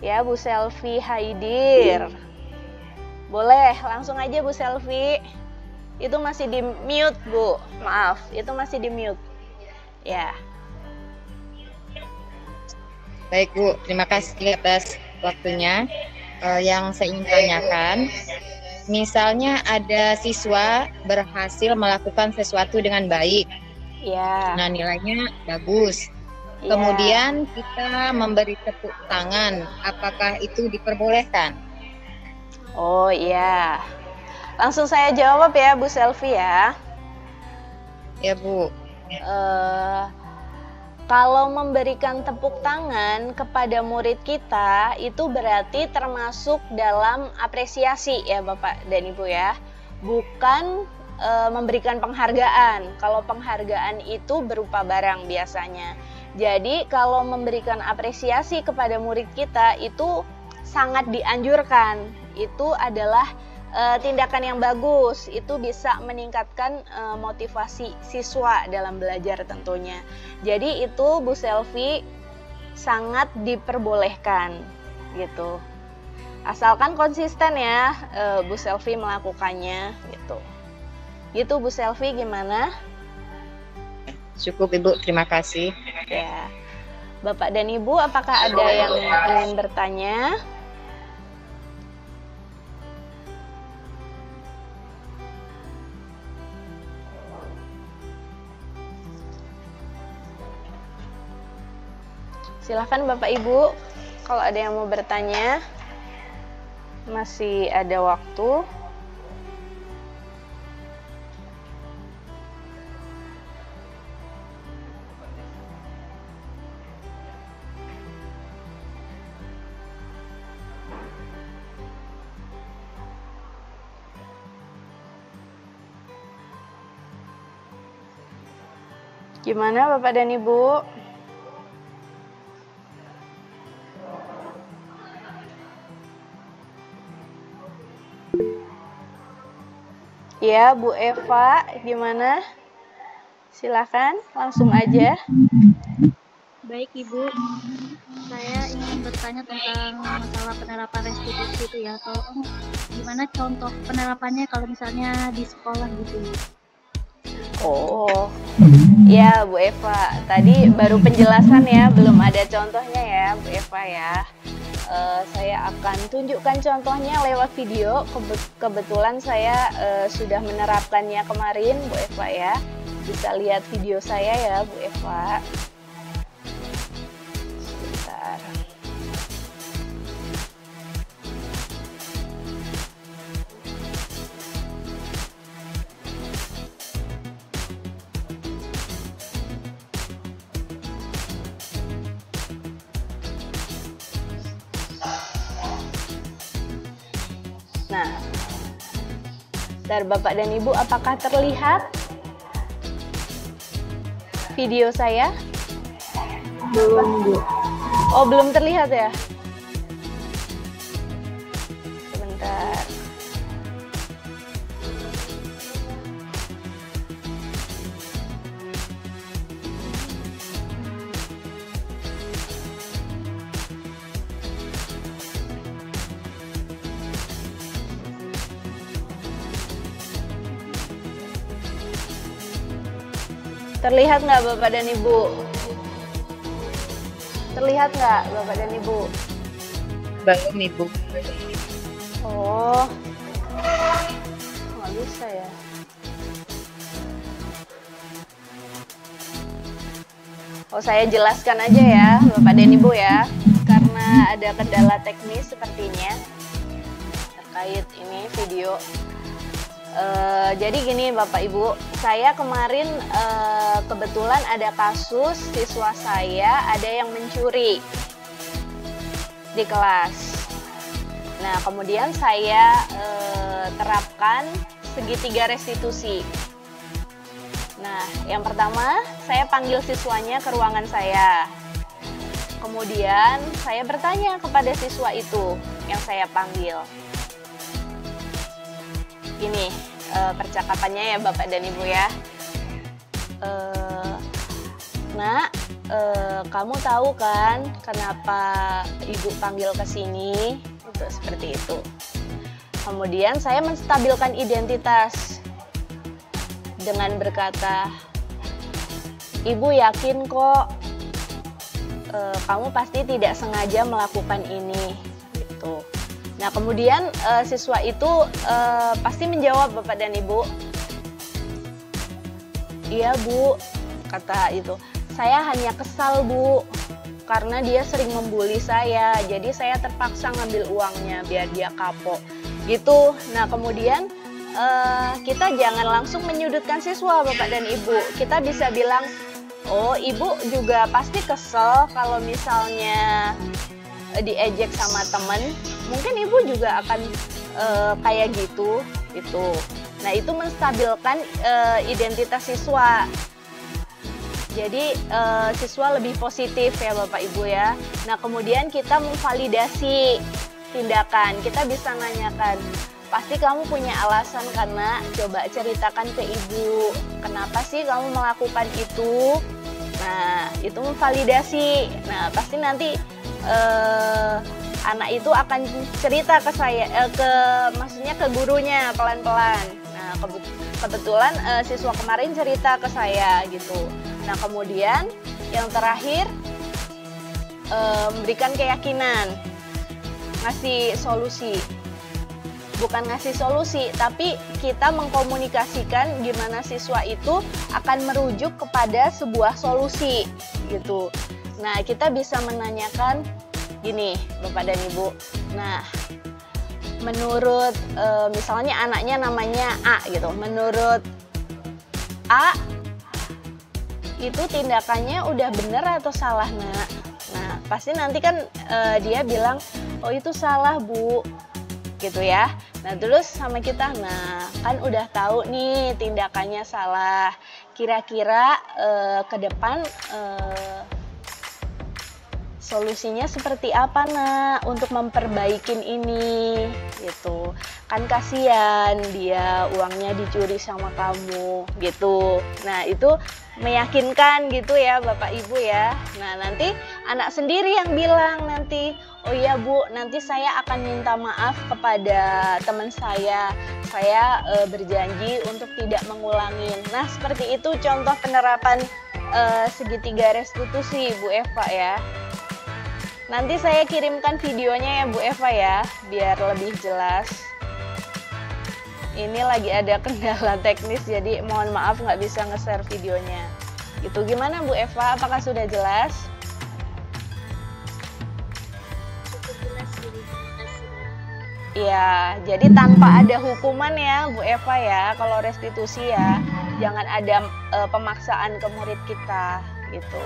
Ya, Bu Selvi Haidir. Boleh, langsung aja Bu Selvi. Itu masih di mute, Bu. Maaf, itu masih di mute. Ya. Baik Bu, terima kasih atas waktunya. Yang saya ingin tanyakan, misalnya ada siswa berhasil melakukan sesuatu dengan baik, Ya. nah nilainya bagus. Ya. Kemudian kita memberi tepuk tangan, apakah itu diperbolehkan? Oh iya. Langsung saya jawab ya Bu Selvi ya. Ya Bu. Kalau memberikan tepuk tangan kepada murid kita itu berarti termasuk dalam apresiasi ya Bapak dan Ibu ya. Bukan memberikan penghargaan. Kalau penghargaan itu berupa barang biasanya. Jadi kalau memberikan apresiasi kepada murid kita itu sangat dianjurkan. Itu adalah tindakan yang bagus, itu bisa meningkatkan motivasi siswa dalam belajar tentunya. Jadi itu Bu Selvi sangat diperbolehkan gitu. Asalkan konsisten ya Bu Selvi melakukannya gitu. Gitu Bu Selvi, gimana? Cukup Ibu, terima kasih. Ya. Bapak dan Ibu, apakah ada yang ingin bertanya? Silahkan Bapak Ibu, kalau ada yang mau bertanya, masih ada waktu. Gimana Bapak dan Ibu? Ya, Bu Eva, gimana? Silakan, langsung aja. Baik Ibu, saya ingin bertanya tentang masalah penerapan restitusi itu ya. Tolong gimana contoh penerapannya kalau misalnya di sekolah gitu? Oh, ya Bu Eva, tadi baru penjelasan ya, belum ada contohnya ya Bu Eva ya. Saya akan tunjukkan contohnya lewat video. Kebetulan saya sudah menerapkannya kemarin Bu Eva ya. Bisa lihat video saya ya Bu Eva. Sebentar. Nah, dari Bapak dan Ibu, apakah terlihat video saya? Belum Bu. Oh, belum terlihat ya? Sebentar. Terlihat nggak Bapak dan Ibu? Terlihat nggak Bapak dan Ibu? Belum Ibu. Oh, nggak bisa ya. Oh, saya jelaskan aja ya Bapak dan Ibu ya, karena ada kendala teknis sepertinya terkait ini video. Jadi gini Bapak Ibu, saya kemarin kebetulan ada kasus siswa saya ada yang mencuri di kelas. Nah, kemudian saya terapkan segitiga restitusi. Nah, yang pertama saya panggil siswanya ke ruangan saya. Kemudian saya bertanya kepada siswa itu yang saya panggil. Gini percakapannya ya Bapak dan Ibu ya. Nak, kamu tahu kan kenapa Ibu panggil ke sini? Itu seperti itu. Kemudian saya menstabilkan identitas dengan berkata, Ibu yakin kok kamu pasti tidak sengaja melakukan ini gitu. Nah, kemudian siswa itu pasti menjawab Bapak dan Ibu, iya Bu, kata itu. Saya hanya kesal Bu, karena dia sering membuli saya, jadi saya terpaksa ngambil uangnya biar dia kapok gitu. Nah, kemudian kita jangan langsung menyudutkan siswa Bapak dan Ibu. Kita bisa bilang, oh Ibu juga pasti kesel kalau misalnya diejek sama temen, mungkin Ibu juga akan kayak gitu. Nah, itu menstabilkan identitas siswa. Jadi siswa lebih positif ya Bapak Ibu ya. Nah, kemudian kita memvalidasi tindakan. Kita bisa nanyakan, pasti kamu punya alasan karena coba ceritakan ke Ibu, kenapa sih kamu melakukan itu. Nah, itu memvalidasi. Nah, pasti nanti anak itu akan cerita ke saya, maksudnya ke gurunya pelan-pelan. Nah, kebetulan siswa kemarin cerita ke saya gitu. Nah, kemudian yang terakhir memberikan keyakinan, ngasih solusi. Bukan ngasih solusi, tapi kita mengkomunikasikan gimana siswa itu akan merujuk kepada sebuah solusi gitu. Nah, kita bisa menanyakan gini Bapak dan Ibu. Nah, menurut misalnya anaknya namanya A gitu. Menurut A itu tindakannya udah bener atau salah Nak? Nah, pasti nanti kan dia bilang, oh itu salah Bu, gitu ya. Nah, terus sama kita, nah kan udah tahu nih tindakannya salah. Kira-kira ke depan solusinya seperti apa Nak untuk memperbaikin ini gitu. Kan kasihan dia uangnya dicuri sama kamu gitu. Nah, itu meyakinkan gitu ya Bapak Ibu ya. Nah, nanti anak sendiri yang bilang nanti, oh iya Bu, nanti saya akan minta maaf kepada teman saya. Saya berjanji untuk tidak mengulangin. Nah, seperti itu contoh penerapan segitiga restitusi Bu Eva ya. Nanti saya kirimkan videonya ya Bu Eva ya, biar lebih jelas. Ini lagi ada kendala teknis, jadi mohon maaf nggak bisa nge-share videonya. Itu gimana Bu Eva, apakah sudah jelas? Iya, jadi tanpa ada hukuman ya Bu Eva ya, kalau restitusi ya. Jangan ada pemaksaan ke murid kita gitu.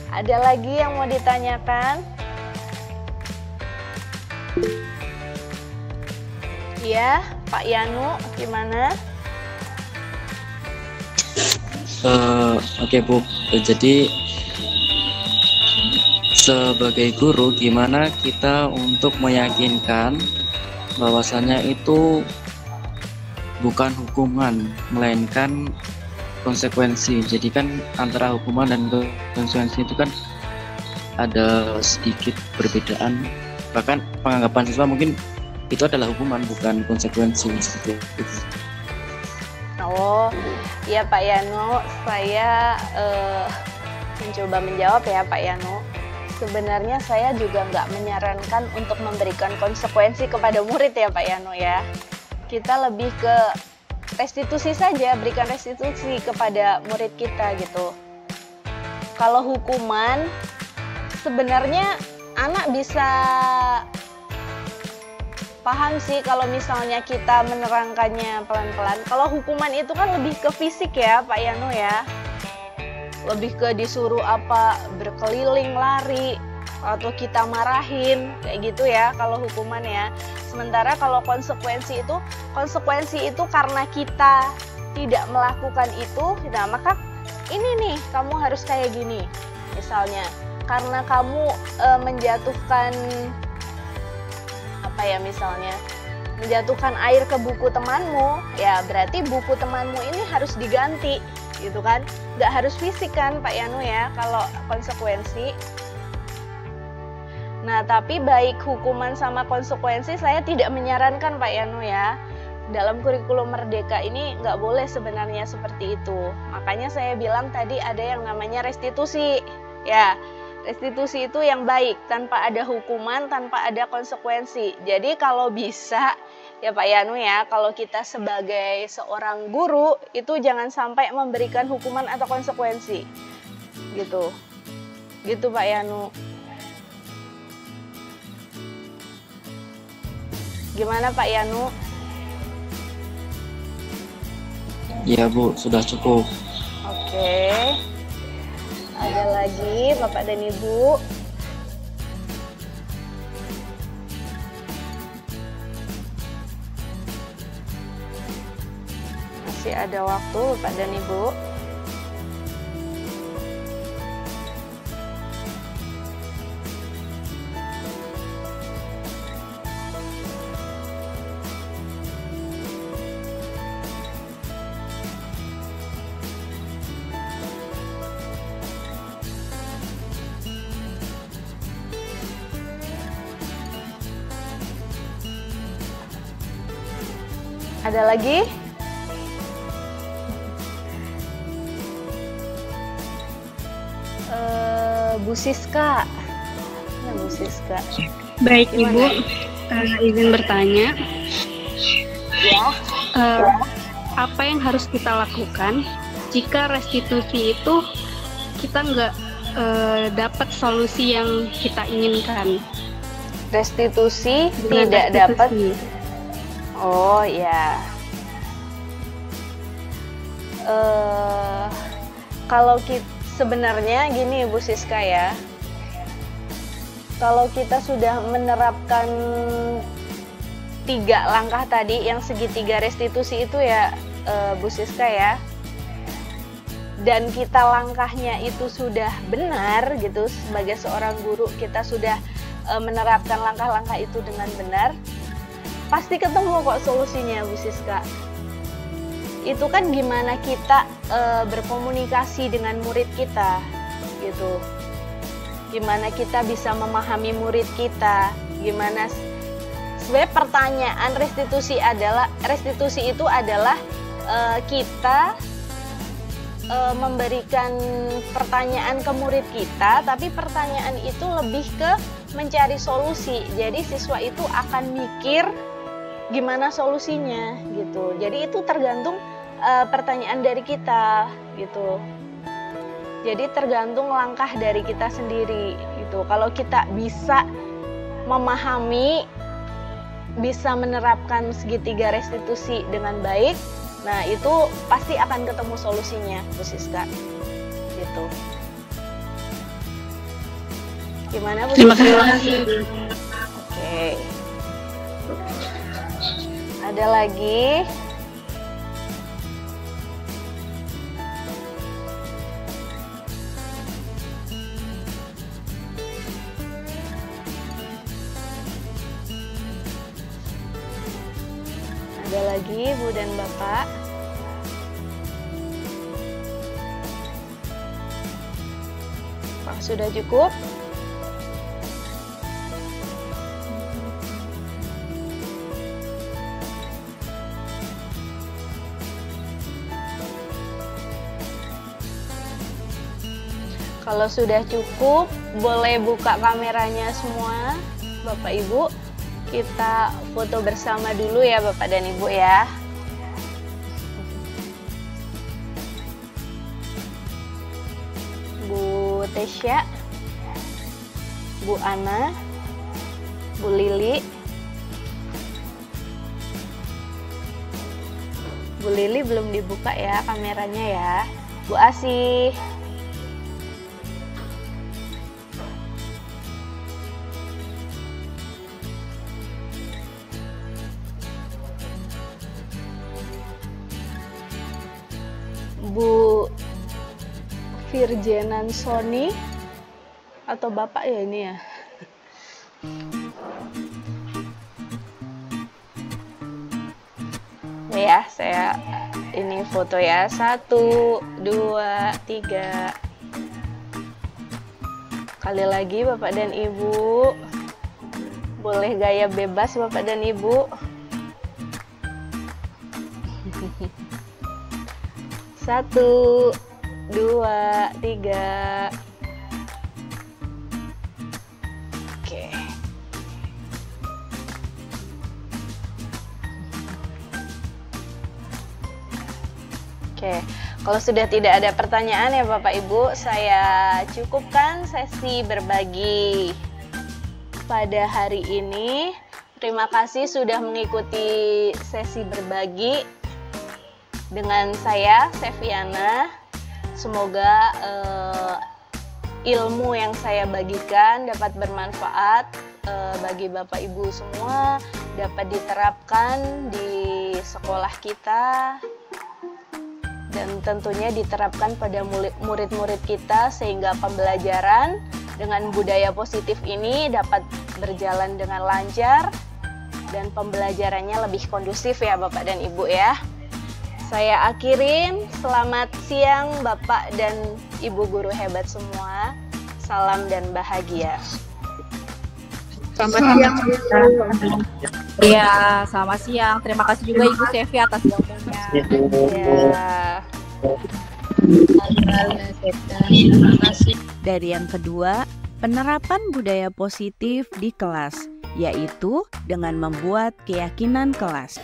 Ada lagi yang mau ditanyakan? Iya, Pak Yanu, gimana? Oke Bu, jadi sebagai guru gimana kita untuk meyakinkan bahwasannya itu bukan hukuman, melainkan konsekuensi. Jadi kan antara hukuman dan konsekuensi itu kan ada sedikit perbedaan. Bahkan penganggapan siswa mungkin itu adalah hukuman, bukan konsekuensi seperti itu. Oh, iya Pak Yano, saya mencoba menjawab ya Pak Yano. Sebenarnya saya juga nggak menyarankan untuk memberikan konsekuensi kepada murid ya Pak Yano ya. Kita lebih ke restitusi saja, berikan restitusi kepada murid kita gitu. Kalau hukuman, sebenarnya anak bisa paham sih kalau misalnya kita menerangkannya pelan-pelan. Kalau hukuman itu kan lebih ke fisik ya Pak Yano ya. Lebih ke disuruh apa, berkeliling, lari, atau kita marahin, kayak gitu ya kalau hukuman ya. Sementara kalau konsekuensi itu karena kita tidak melakukan itu, nah maka ini nih kamu harus kayak gini. Misalnya karena kamu menjatuhkan apa ya, misalnya menjatuhkan air ke buku temanmu, ya berarti buku temanmu ini harus diganti gitu kan. Nggak harus fisik kan Pak Yano ya kalau konsekuensi. Nah, tapi baik hukuman sama konsekuensi saya tidak menyarankan Pak Yano ya. Dalam kurikulum Merdeka ini nggak boleh sebenarnya seperti itu. Makanya saya bilang tadi ada yang namanya restitusi. Ya, restitusi itu yang baik, tanpa ada hukuman, tanpa ada konsekuensi. Jadi kalau bisa, ya Pak Yano ya, kalau kita sebagai seorang guru, itu jangan sampai memberikan hukuman atau konsekuensi. Gitu. Gitu Pak Yano. Gimana Pak Yanu? Ya Bu, sudah cukup. Oke. Ada lagi Bapak dan Ibu? Masih ada waktu Bapak dan Ibu? Ada lagi? Bu Siska. Nah, Bu Siska. Baik Gimana? Ibu, izin bertanya. Ya. Apa yang harus kita lakukan jika restitusi itu kita nggak dapat solusi yang kita inginkan? Restitusi Dengan tidak dapat. restitusi. Oh ya. Kalau kita sebenarnya gini Bu Siska ya. Kalau kita sudah menerapkan 3 langkah tadi yang segitiga restitusi itu ya Bu Siska ya. Dan kita langkahnya itu sudah benar gitu, sebagai seorang guru kita sudah menerapkan langkah-langkah itu dengan benar, pasti ketemu kok solusinya Bu Siska. Itu kan gimana kita berkomunikasi dengan murid kita gitu. Gimana kita bisa memahami murid kita, gimana sebenarnya pertanyaan restitusi itu adalah kita memberikan pertanyaan ke murid kita, tapi pertanyaan itu lebih ke mencari solusi. Jadi siswa itu akan mikir gimana solusinya gitu. Jadi itu tergantung pertanyaan dari kita gitu. Jadi tergantung langkah dari kita sendiri gitu. Kalau kita bisa memahami, bisa menerapkan segitiga restitusi dengan baik, nah itu pasti akan ketemu solusinya Bu Siska gitu. Gimana Bu Siska? Terima kasih. Oke. Ada lagi? Ada lagi Bu dan Bapak? Pak, sudah cukup? Kalau sudah cukup, boleh buka kameranya semua, Bapak Ibu. Kita foto bersama dulu ya Bapak dan Ibu ya. Bu Tesya, Bu Ana, Bu Lili, Bu Lili belum dibuka ya kameranya ya. Bu Asih. Bu Virjenan Sony atau Bapak ya ini ya. Ya, saya ini foto ya. 1, 2, 3. Kali lagi Bapak dan Ibu. Boleh gaya bebas Bapak dan Ibu. 1, 2, 3. Oke. Oke, kalau sudah tidak ada pertanyaan ya Bapak Ibu, saya cukupkan sesi berbagi pada hari ini. Terima kasih sudah mengikuti sesi berbagi dengan saya, Seviana. Semoga ilmu yang saya bagikan dapat bermanfaat bagi Bapak Ibu semua, dapat diterapkan di sekolah kita, dan tentunya diterapkan pada murid-murid kita sehingga pembelajaran dengan budaya positif ini dapat berjalan dengan lancar dan pembelajarannya lebih kondusif ya Bapak dan Ibu ya. Saya akhirin, selamat siang Bapak dan Ibu guru hebat semua. Salam dan bahagia. Selamat siang. Iya, selamat siang. Terima kasih juga Ibu Sevi atas ilmunya. Ya. Dari yang kedua, penerapan budaya positif di kelas, yaitu dengan membuat keyakinan kelas.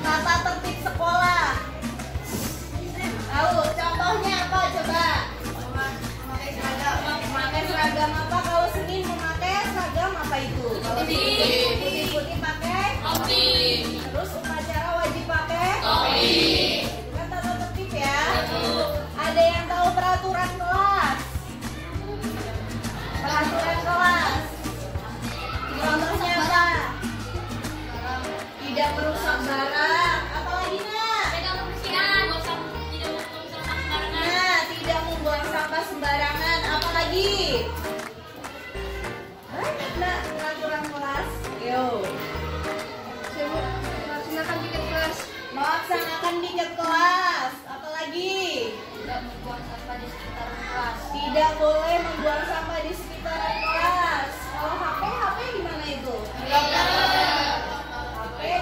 Tata tertib sekolah. Tahu contohnya apa coba? Memakai seragam apa? Kalau Senin memakai seragam apa itu? Kalau putih pakai topi. Terus upacara wajib pakai topi. Itu kan tata tertib ya. Ada yang tahu peraturan kelas? Peraturan kelas. Contohnya apa? Tidak merusak barang, apalagi nak? Tidak membuang sampah sembarangan, apalagi? Banyak nak peraturan kelas. Yo. Melaksanakan piket kelas. Melaksanakan piket kelas, apalagi? Tidak membuang sampah di sekitaran kelas. Tidak boleh membuang sampah di sekitaran kelas. Kalau HP gimana itu?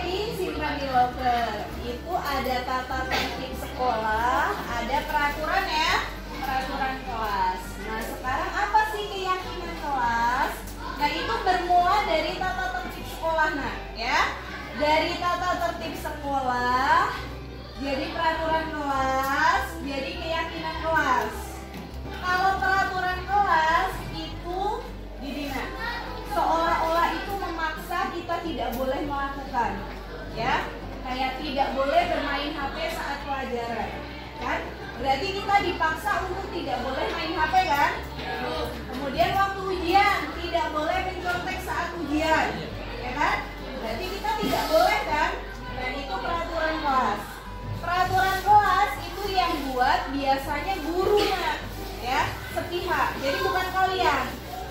Disimpan di loker. Itu ada tata tertib sekolah, ada peraturan ya, peraturan kelas. Nah sekarang apa sih keyakinan kelas? Nah itu bermula dari tata tertib sekolah nak ya. Dari tata tertib sekolah, jadi peraturan kelas, jadi keyakinan kelas. Kalau peraturan kelas itu gini nak, seolah-olah itu memaksa kita tidak boleh melakukan. Ya, kayak tidak boleh bermain HP saat pelajaran, kan? Berarti kita dipaksa untuk tidak boleh main HP kan? Kemudian waktu ujian tidak boleh mencontek saat ujian, ya kan? Berarti kita tidak boleh kan? Dan itu peraturan kelas. Peraturan kelas itu yang buat biasanya gurunya, ya, sepihak. Jadi bukan kalian,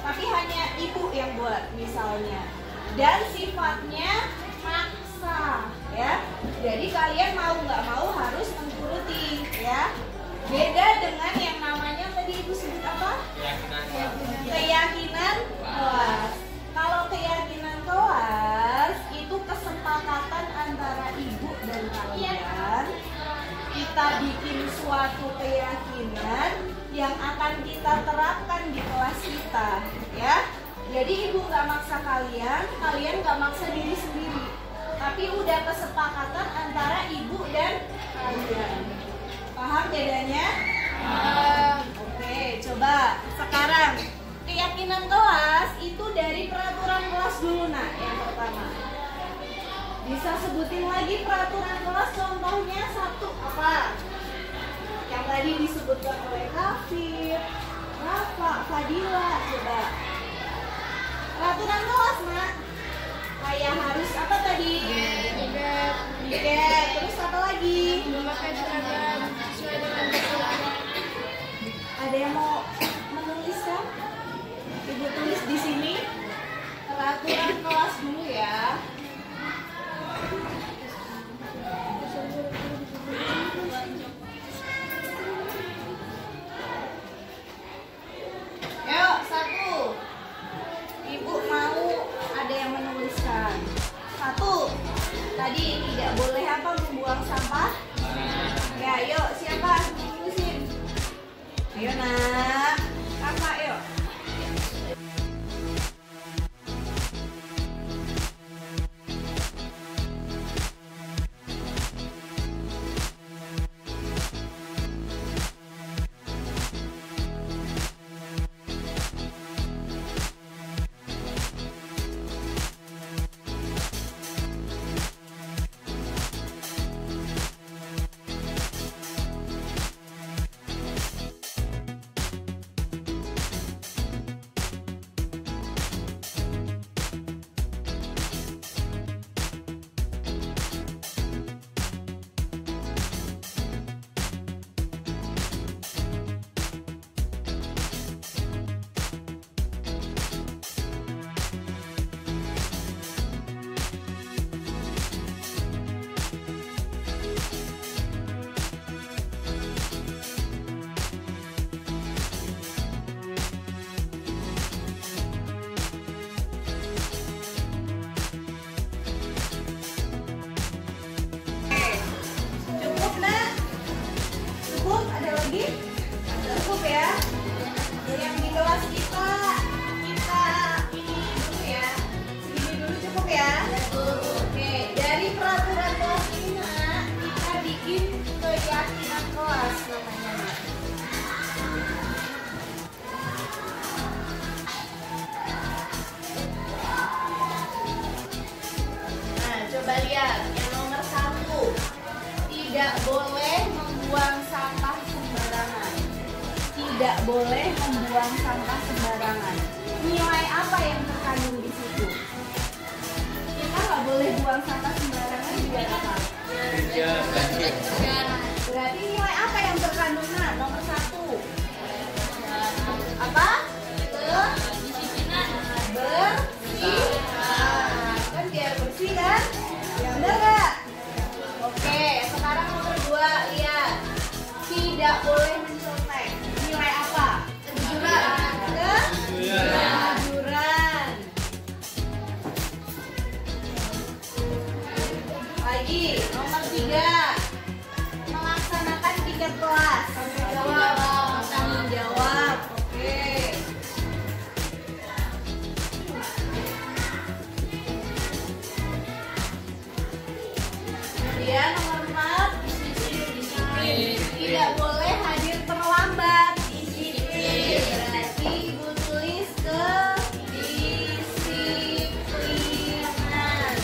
tapi hanya ibu yang buat misalnya. Dan sifatnya maksa ya. Jadi kalian mau nggak mau harus mengikuti ya. Beda dengan yang namanya tadi Ibu sebut apa? Keyakinan kelas. Kalau keyakinan kelas itu kesepakatan antara ibu dan kalian. Kita bikin suatu keyakinan yang akan kita terapkan di kelas kita ya. Jadi ibu nggak maksa kalian, kalian nggak maksa diri sendiri. Tapi udah kesepakatan antara ibu dan kalian. Paham bedanya? Oke, coba sekarang keyakinan kelas itu dari peraturan kelas dulu nak yang pertama. Bisa sebutin lagi peraturan kelas contohnya satu apa? Yang tadi disebutkan oleh Kafir, Rafa, Fadila, coba. Peraturan kelas nak kayak harus apa tadi? Tiket. Terus apa lagi? Memakai seragam sesuai dengan peraturan. Ada yang mau menuliskan? Ibu tulis di sini peraturan kelas dulu ya. Yuk, satu. Ibu mau ada yang menuliskan. Satu. Tadi tidak boleh apa membuang sampah? Ya, yuk siapa nulisin? Ayo nak, kakak yuk. Cukup ya. Yang di kelas kita ini dulu ya. Segini dulu cukup ya. Oke, dari peraturan kelas ini nak, kita bikin keyakinan kelas namanya nak. Nah, coba lihat yang nomor 1. Tidak boleh membuang sampah sembarangan. Tidak boleh membuang sampah sembarangan. Nilai apa yang terkandung di situ? Kita nggak boleh buang sampah sembarangan biar apa? Berarti nilai apa yang terkandung nah? Nomor 1. Apa? Kedisiplinan. Bersih. Kan biar bersih kan? Ya benar nggak? Oke, sekarang nomor 2 lihat. Tidak boleh mencontek. Nilai apa? Kejujuran. Kejujuran. Lagi nomor 3. Melaksanakan tiket kelas. Tanggung jawab. Oke. Kemudian nomor 4. Disiplin. Tidak boleh hadir terlambat. Disiplin. Berarti ibu tulis kedisiplinan.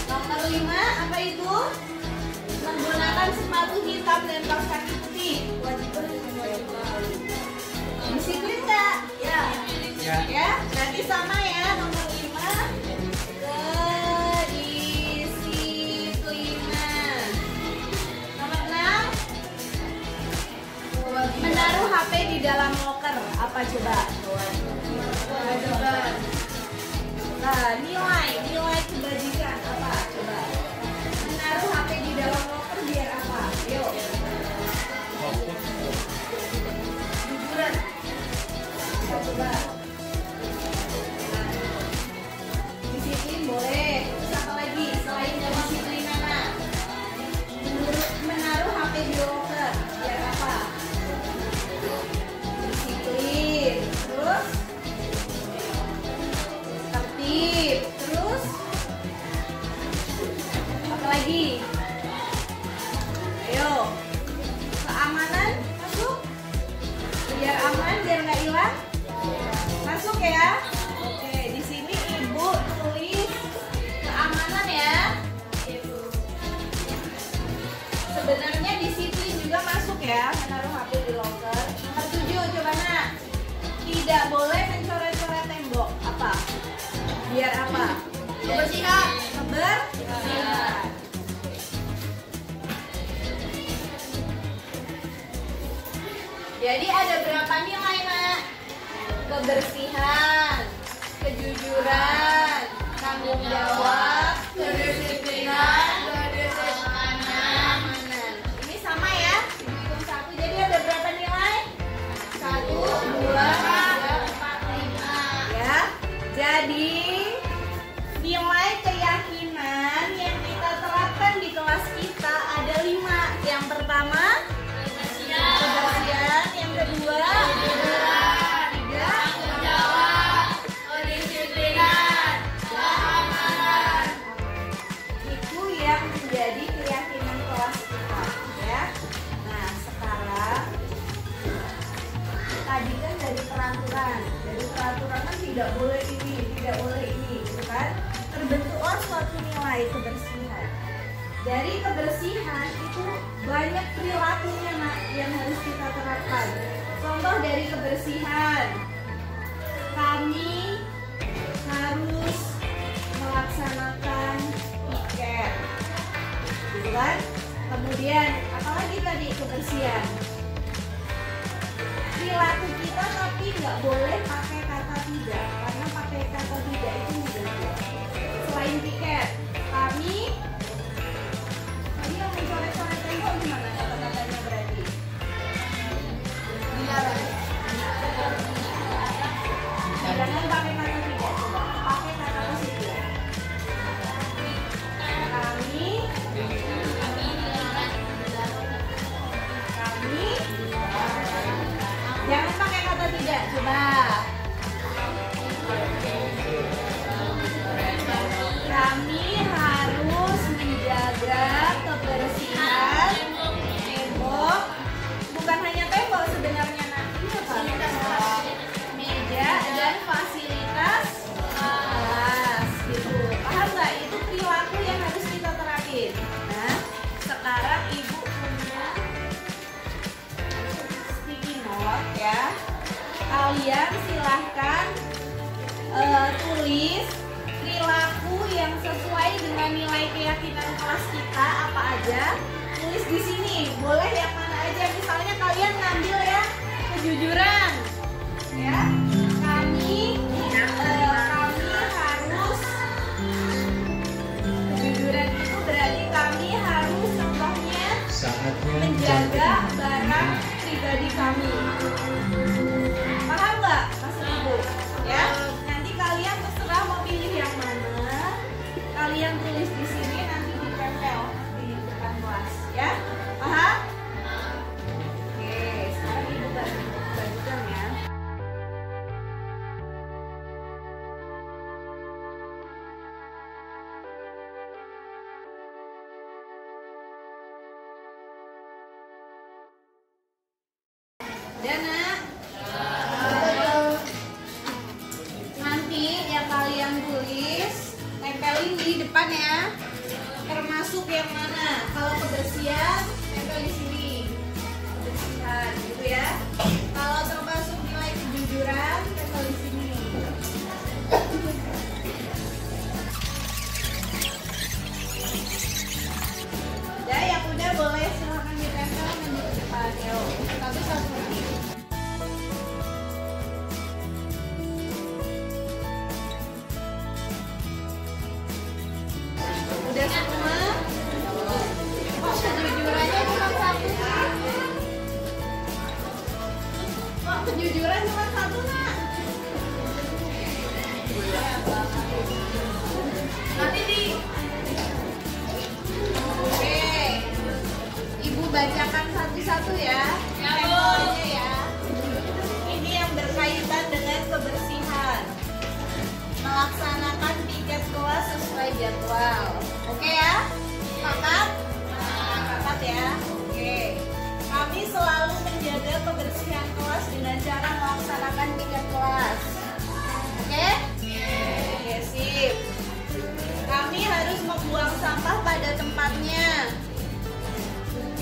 Nomor 5 apa itu? Menggunakan sepatu hitam dan kaos kaki putih. Disiplin nggak? Ya. Ya. Berarti sama ya. Nomor 5. Kedisiplinan. Nomor 6. Menaruh HP di dalam loker. Apa coba? Nah, nilai kebajikan. Jadi ada berapa nilai, Nak? Kebersihan, kejujuran, tanggung jawab, kedisiplinan, keamanan. Ini sama ya? Hitung satu. Jadi ada berapa nilai? 1, 2, 3, 4, 5. Ya. Jadi nilai keyakinan yang kita terapkan di kelas kita ada 5. Yang pertama kebersihan, yang kedua ketiga tanggung jawab, kedisiplinan, keamanan. Itu yang menjadi keyakinan kelas kita, ya. Nah, sekarang tadi kan dari peraturan kan tidak boleh ini, gitu kan? Terbentuklah suatu nilai kebersihan. Dari kebersihan itu banyak perilakunya, Nak, yang harus kita terapkan. Contoh dari kebersihan, kami harus melaksanakan piket, gitu kan? Kemudian apalagi tadi kebersihan, perilaku kita tapi nggak boleh pakai kata tidak, karena pakai kata tidak itu mengganggu. Selain piket, kami yang mencoret-coret tembok gimana kata-katanya berarti? Jangan pakai kata tidak, coba pakai kata positif. Kami jangan pakai kata tidak, coba. Kami harus menjaga kebersihan tembok, bukan hanya tembok sebenarnya, nantinya Pak, meja dan fasilitas kelas, gitu. Paham nggak? Itu perilaku yang harus kita terapin. Nah, sekarang Ibu punya sticky note ya. Kalian silahkan tulis perilaku yang sesuai dengan nilai keyakinan kelas kita apa aja. Tulis di sini, boleh yang mana aja. Misalnya kalian ngambil ya kejujuran, ya. Kami harus, kejujuran itu berarti kami harus contohnya menjaga barang pribadi kami. Paham nggak maksud Ibu? Ya. Nanti kalian terserah mau pilih yang mana. Kalian tulis di sini, nanti ditempel di depan kelas, ya. Paham? Oke, sekarang Ibu bagikan ya. Dana, nanti yang kalian tulis tempelin di depan ya. Termasuk yang mana? Kalau kebersihan tempel di sini, kebersihan, gitu ya. Kalau termasuk nilai kejujuran tempel di sini. Ya, yang udah boleh silahkan ditempel di depan. Yuk, satu lagi. Udah semua? Oh, kejujurannya cuma satu, Nak. Oh, kejujuran cuma satu, Nak. Nanti di... Oke. Ibu bacakan satu-satu ya. Tempelnya ya. Ini yang berkaitan dengan kebersihan. Melaksanakan piket kelas sesuai jadwal. Oke ya? Sepakat? Sepakat ya? Oke. Kami selalu menjaga kebersihan kelas dengan cara melaksanakan piket kelas. Oke? Oke, sip. Kami harus membuang sampah pada tempatnya.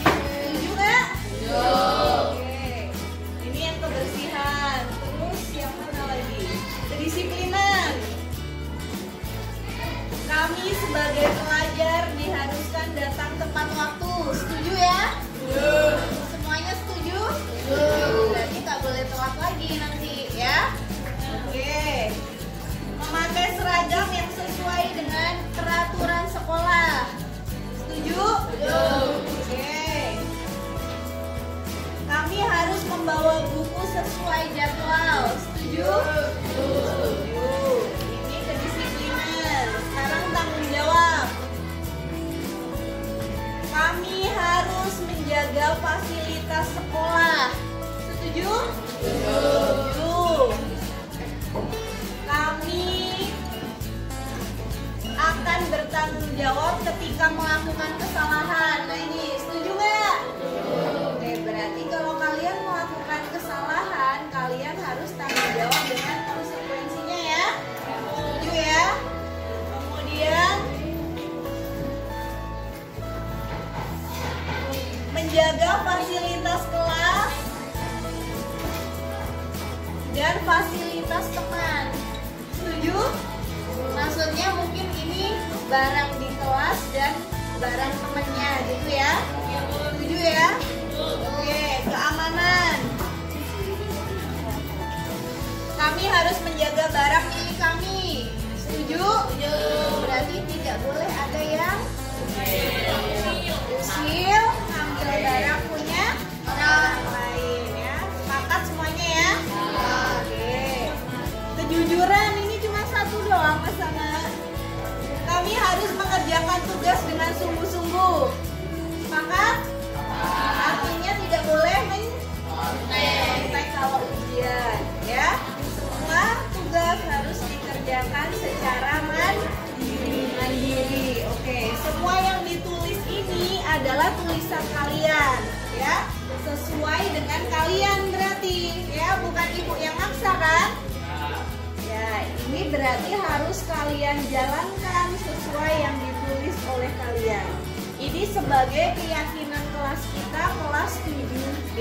Setuju nggak? Oke. Ini yang kebersihan. Terus yang mana lagi? Kedisiplinan. Kami sebagai pelajar diharuskan datang tepat waktu. Setuju ya? Semuanya setuju? Berarti sesuai jadwal. Setuju? Setuju. Ini kedisiplinan. Sekarang tanggung jawab. Kami harus menjaga fasilitas sekolah. Setuju? Setuju. Kami akan bertanggung jawab ketika melakukan kesalahan. Nah ini, setuju nggak? Oke, berarti kalau kalian melakukan kesalahan, kalian harus tanggung jawab dengan konsekuensinya ya. Setuju ya? Kemudian menjaga fasilitas kelas dan fasilitas teman. Setuju? Maksudnya mungkin ini barang di kelas dan barang temannya gitu ya. Setuju ya? Oke, keamanan. Kami harus menjaga barang milik kami. Setuju? Berarti tidak boleh ada yang usil, ngambil barang punya orang lain ya. Sepakat semuanya ya? Oke. Kejujuran ini cuma satu doang pasangan. Kami harus mengerjakan tugas dengan sungguh-sungguh. Sepakat? Artinya tidak boleh mentek kalau ujian ya. Semua tugas harus dikerjakan secara mandiri. Oke, semua yang ditulis ini adalah tulisan kalian ya. Sesuai dengan kalian berarti ya, bukan ibu yang maksa kan? Ya, ini berarti harus kalian jalankan sesuai yang ditulis oleh kalian. Ini sebagai keyakinan kelas kita, kelas 7D.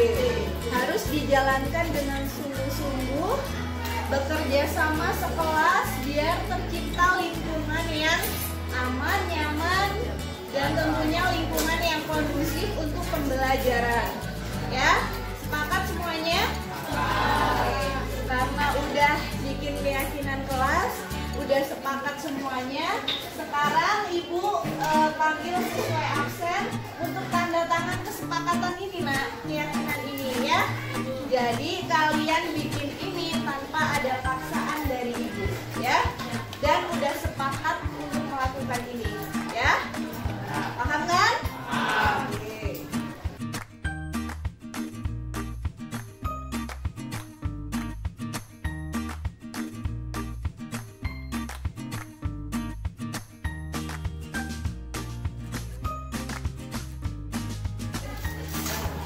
Harus dijalankan dengan sungguh-sungguh, bekerja sama sekelas biar tercipta lingkungan yang aman, nyaman, dan tentunya lingkungan yang kondusif untuk pembelajaran. Ya, sepakat semuanya? Oke. Karena udah bikin keyakinan kelas, udah sepakat semuanya. Sekarang ibu panggil sesuai absen untuk tanda tangan kesepakatan ini nak, keyakinan ini ya. Jadi kalian bikin ini tanpa ada paksaan dari ibu ya. Dan udah sepakat untuk melakukan ini ya. Paham kan? Oke.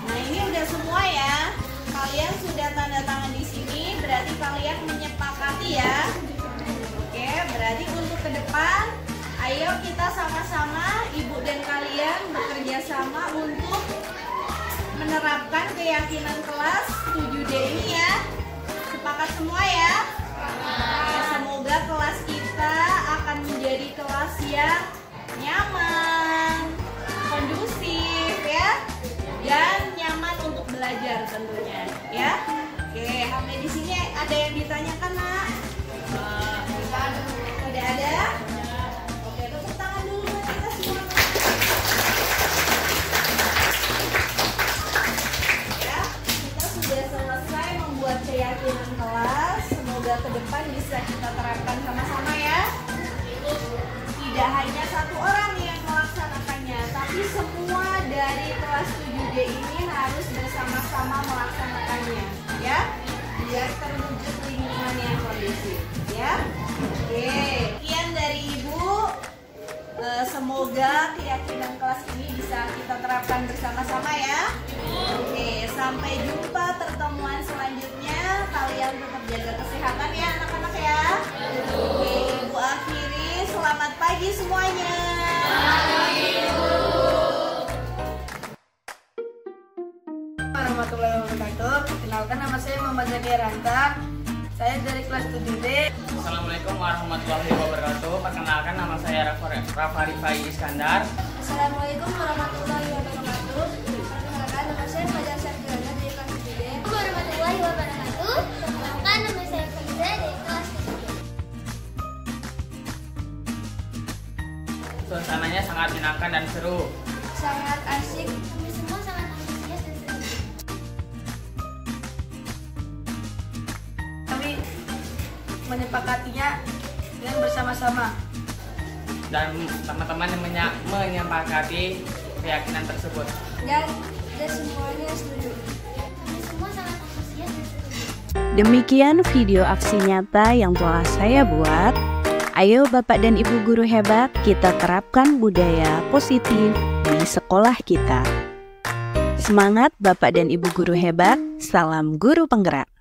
Nah ini udah semua ya. Kalian sudah tanda tangan di sini, berarti kalian menyepakati ya. Oke, berarti untuk ke depan, ayo kita sama-sama, ibu dan kalian bekerja sama untuk menerapkan keyakinan kelas 7D ini ya. Sepakat semua ya? Semoga kelas kita akan menjadi kelas yang nyaman, kondusif ya, dan nyaman untuk belajar tentunya ya. Oke, sampai di sini ada yang ditanyakan nak? Sudah ada? Oke, tepuk tangan dulu buat kita semua. Ya, kita sudah selesai membuat keyakinan kelas. Semoga ke depan bisa kita terapkan sama-sama ya. Tidak hanya satu orang yang melaksanakannya, tapi semua dari kelas 7D ini harus bersama-sama melaksanakannya ya, biar terwujud lingkungan yang kondusif ya. Oke, sekian dari ibu. Semoga keyakinan kelas ini bisa kita terapkan bersama-sama ya. Oke, sampai jumpa pertemuan selanjutnya. Kalian tetap jaga kesehatan ya anak-anak ya. Oke, ibu akhiri. Selamat pagi semuanya. Warahmatullahi wabarakatuh. Kenalkan, nama saya Muhammad Zakia Ranta. Saya dari kelas 7D. Assalamualaikum warahmatullahi wabarakatuh. Perkenalkan, nama saya Rafa Rifai Iskandar. Assalamualaikum warahmatullahi wabarakatuh. Perkenalkan, nama saya Fajar Sarjana dari kelas 7D. Warahmatullahi wabarakatuh. Perkenalkan, nama saya Faiza dari kelas 7D. Suasananya sangat menyenangkan dan seru. Sangat asik. Kami semua sangat antusias dan seru. menyepakatinya dengan bersama-sama. Dan teman-teman yang menyepakati keyakinan tersebut. Dan semuanya setuju. Kami semua sangat antusias. Demikian video aksi nyata yang telah saya buat. Ayo Bapak dan Ibu guru hebat, kita terapkan budaya positif di sekolah kita. Semangat Bapak dan Ibu guru hebat, salam guru penggerak.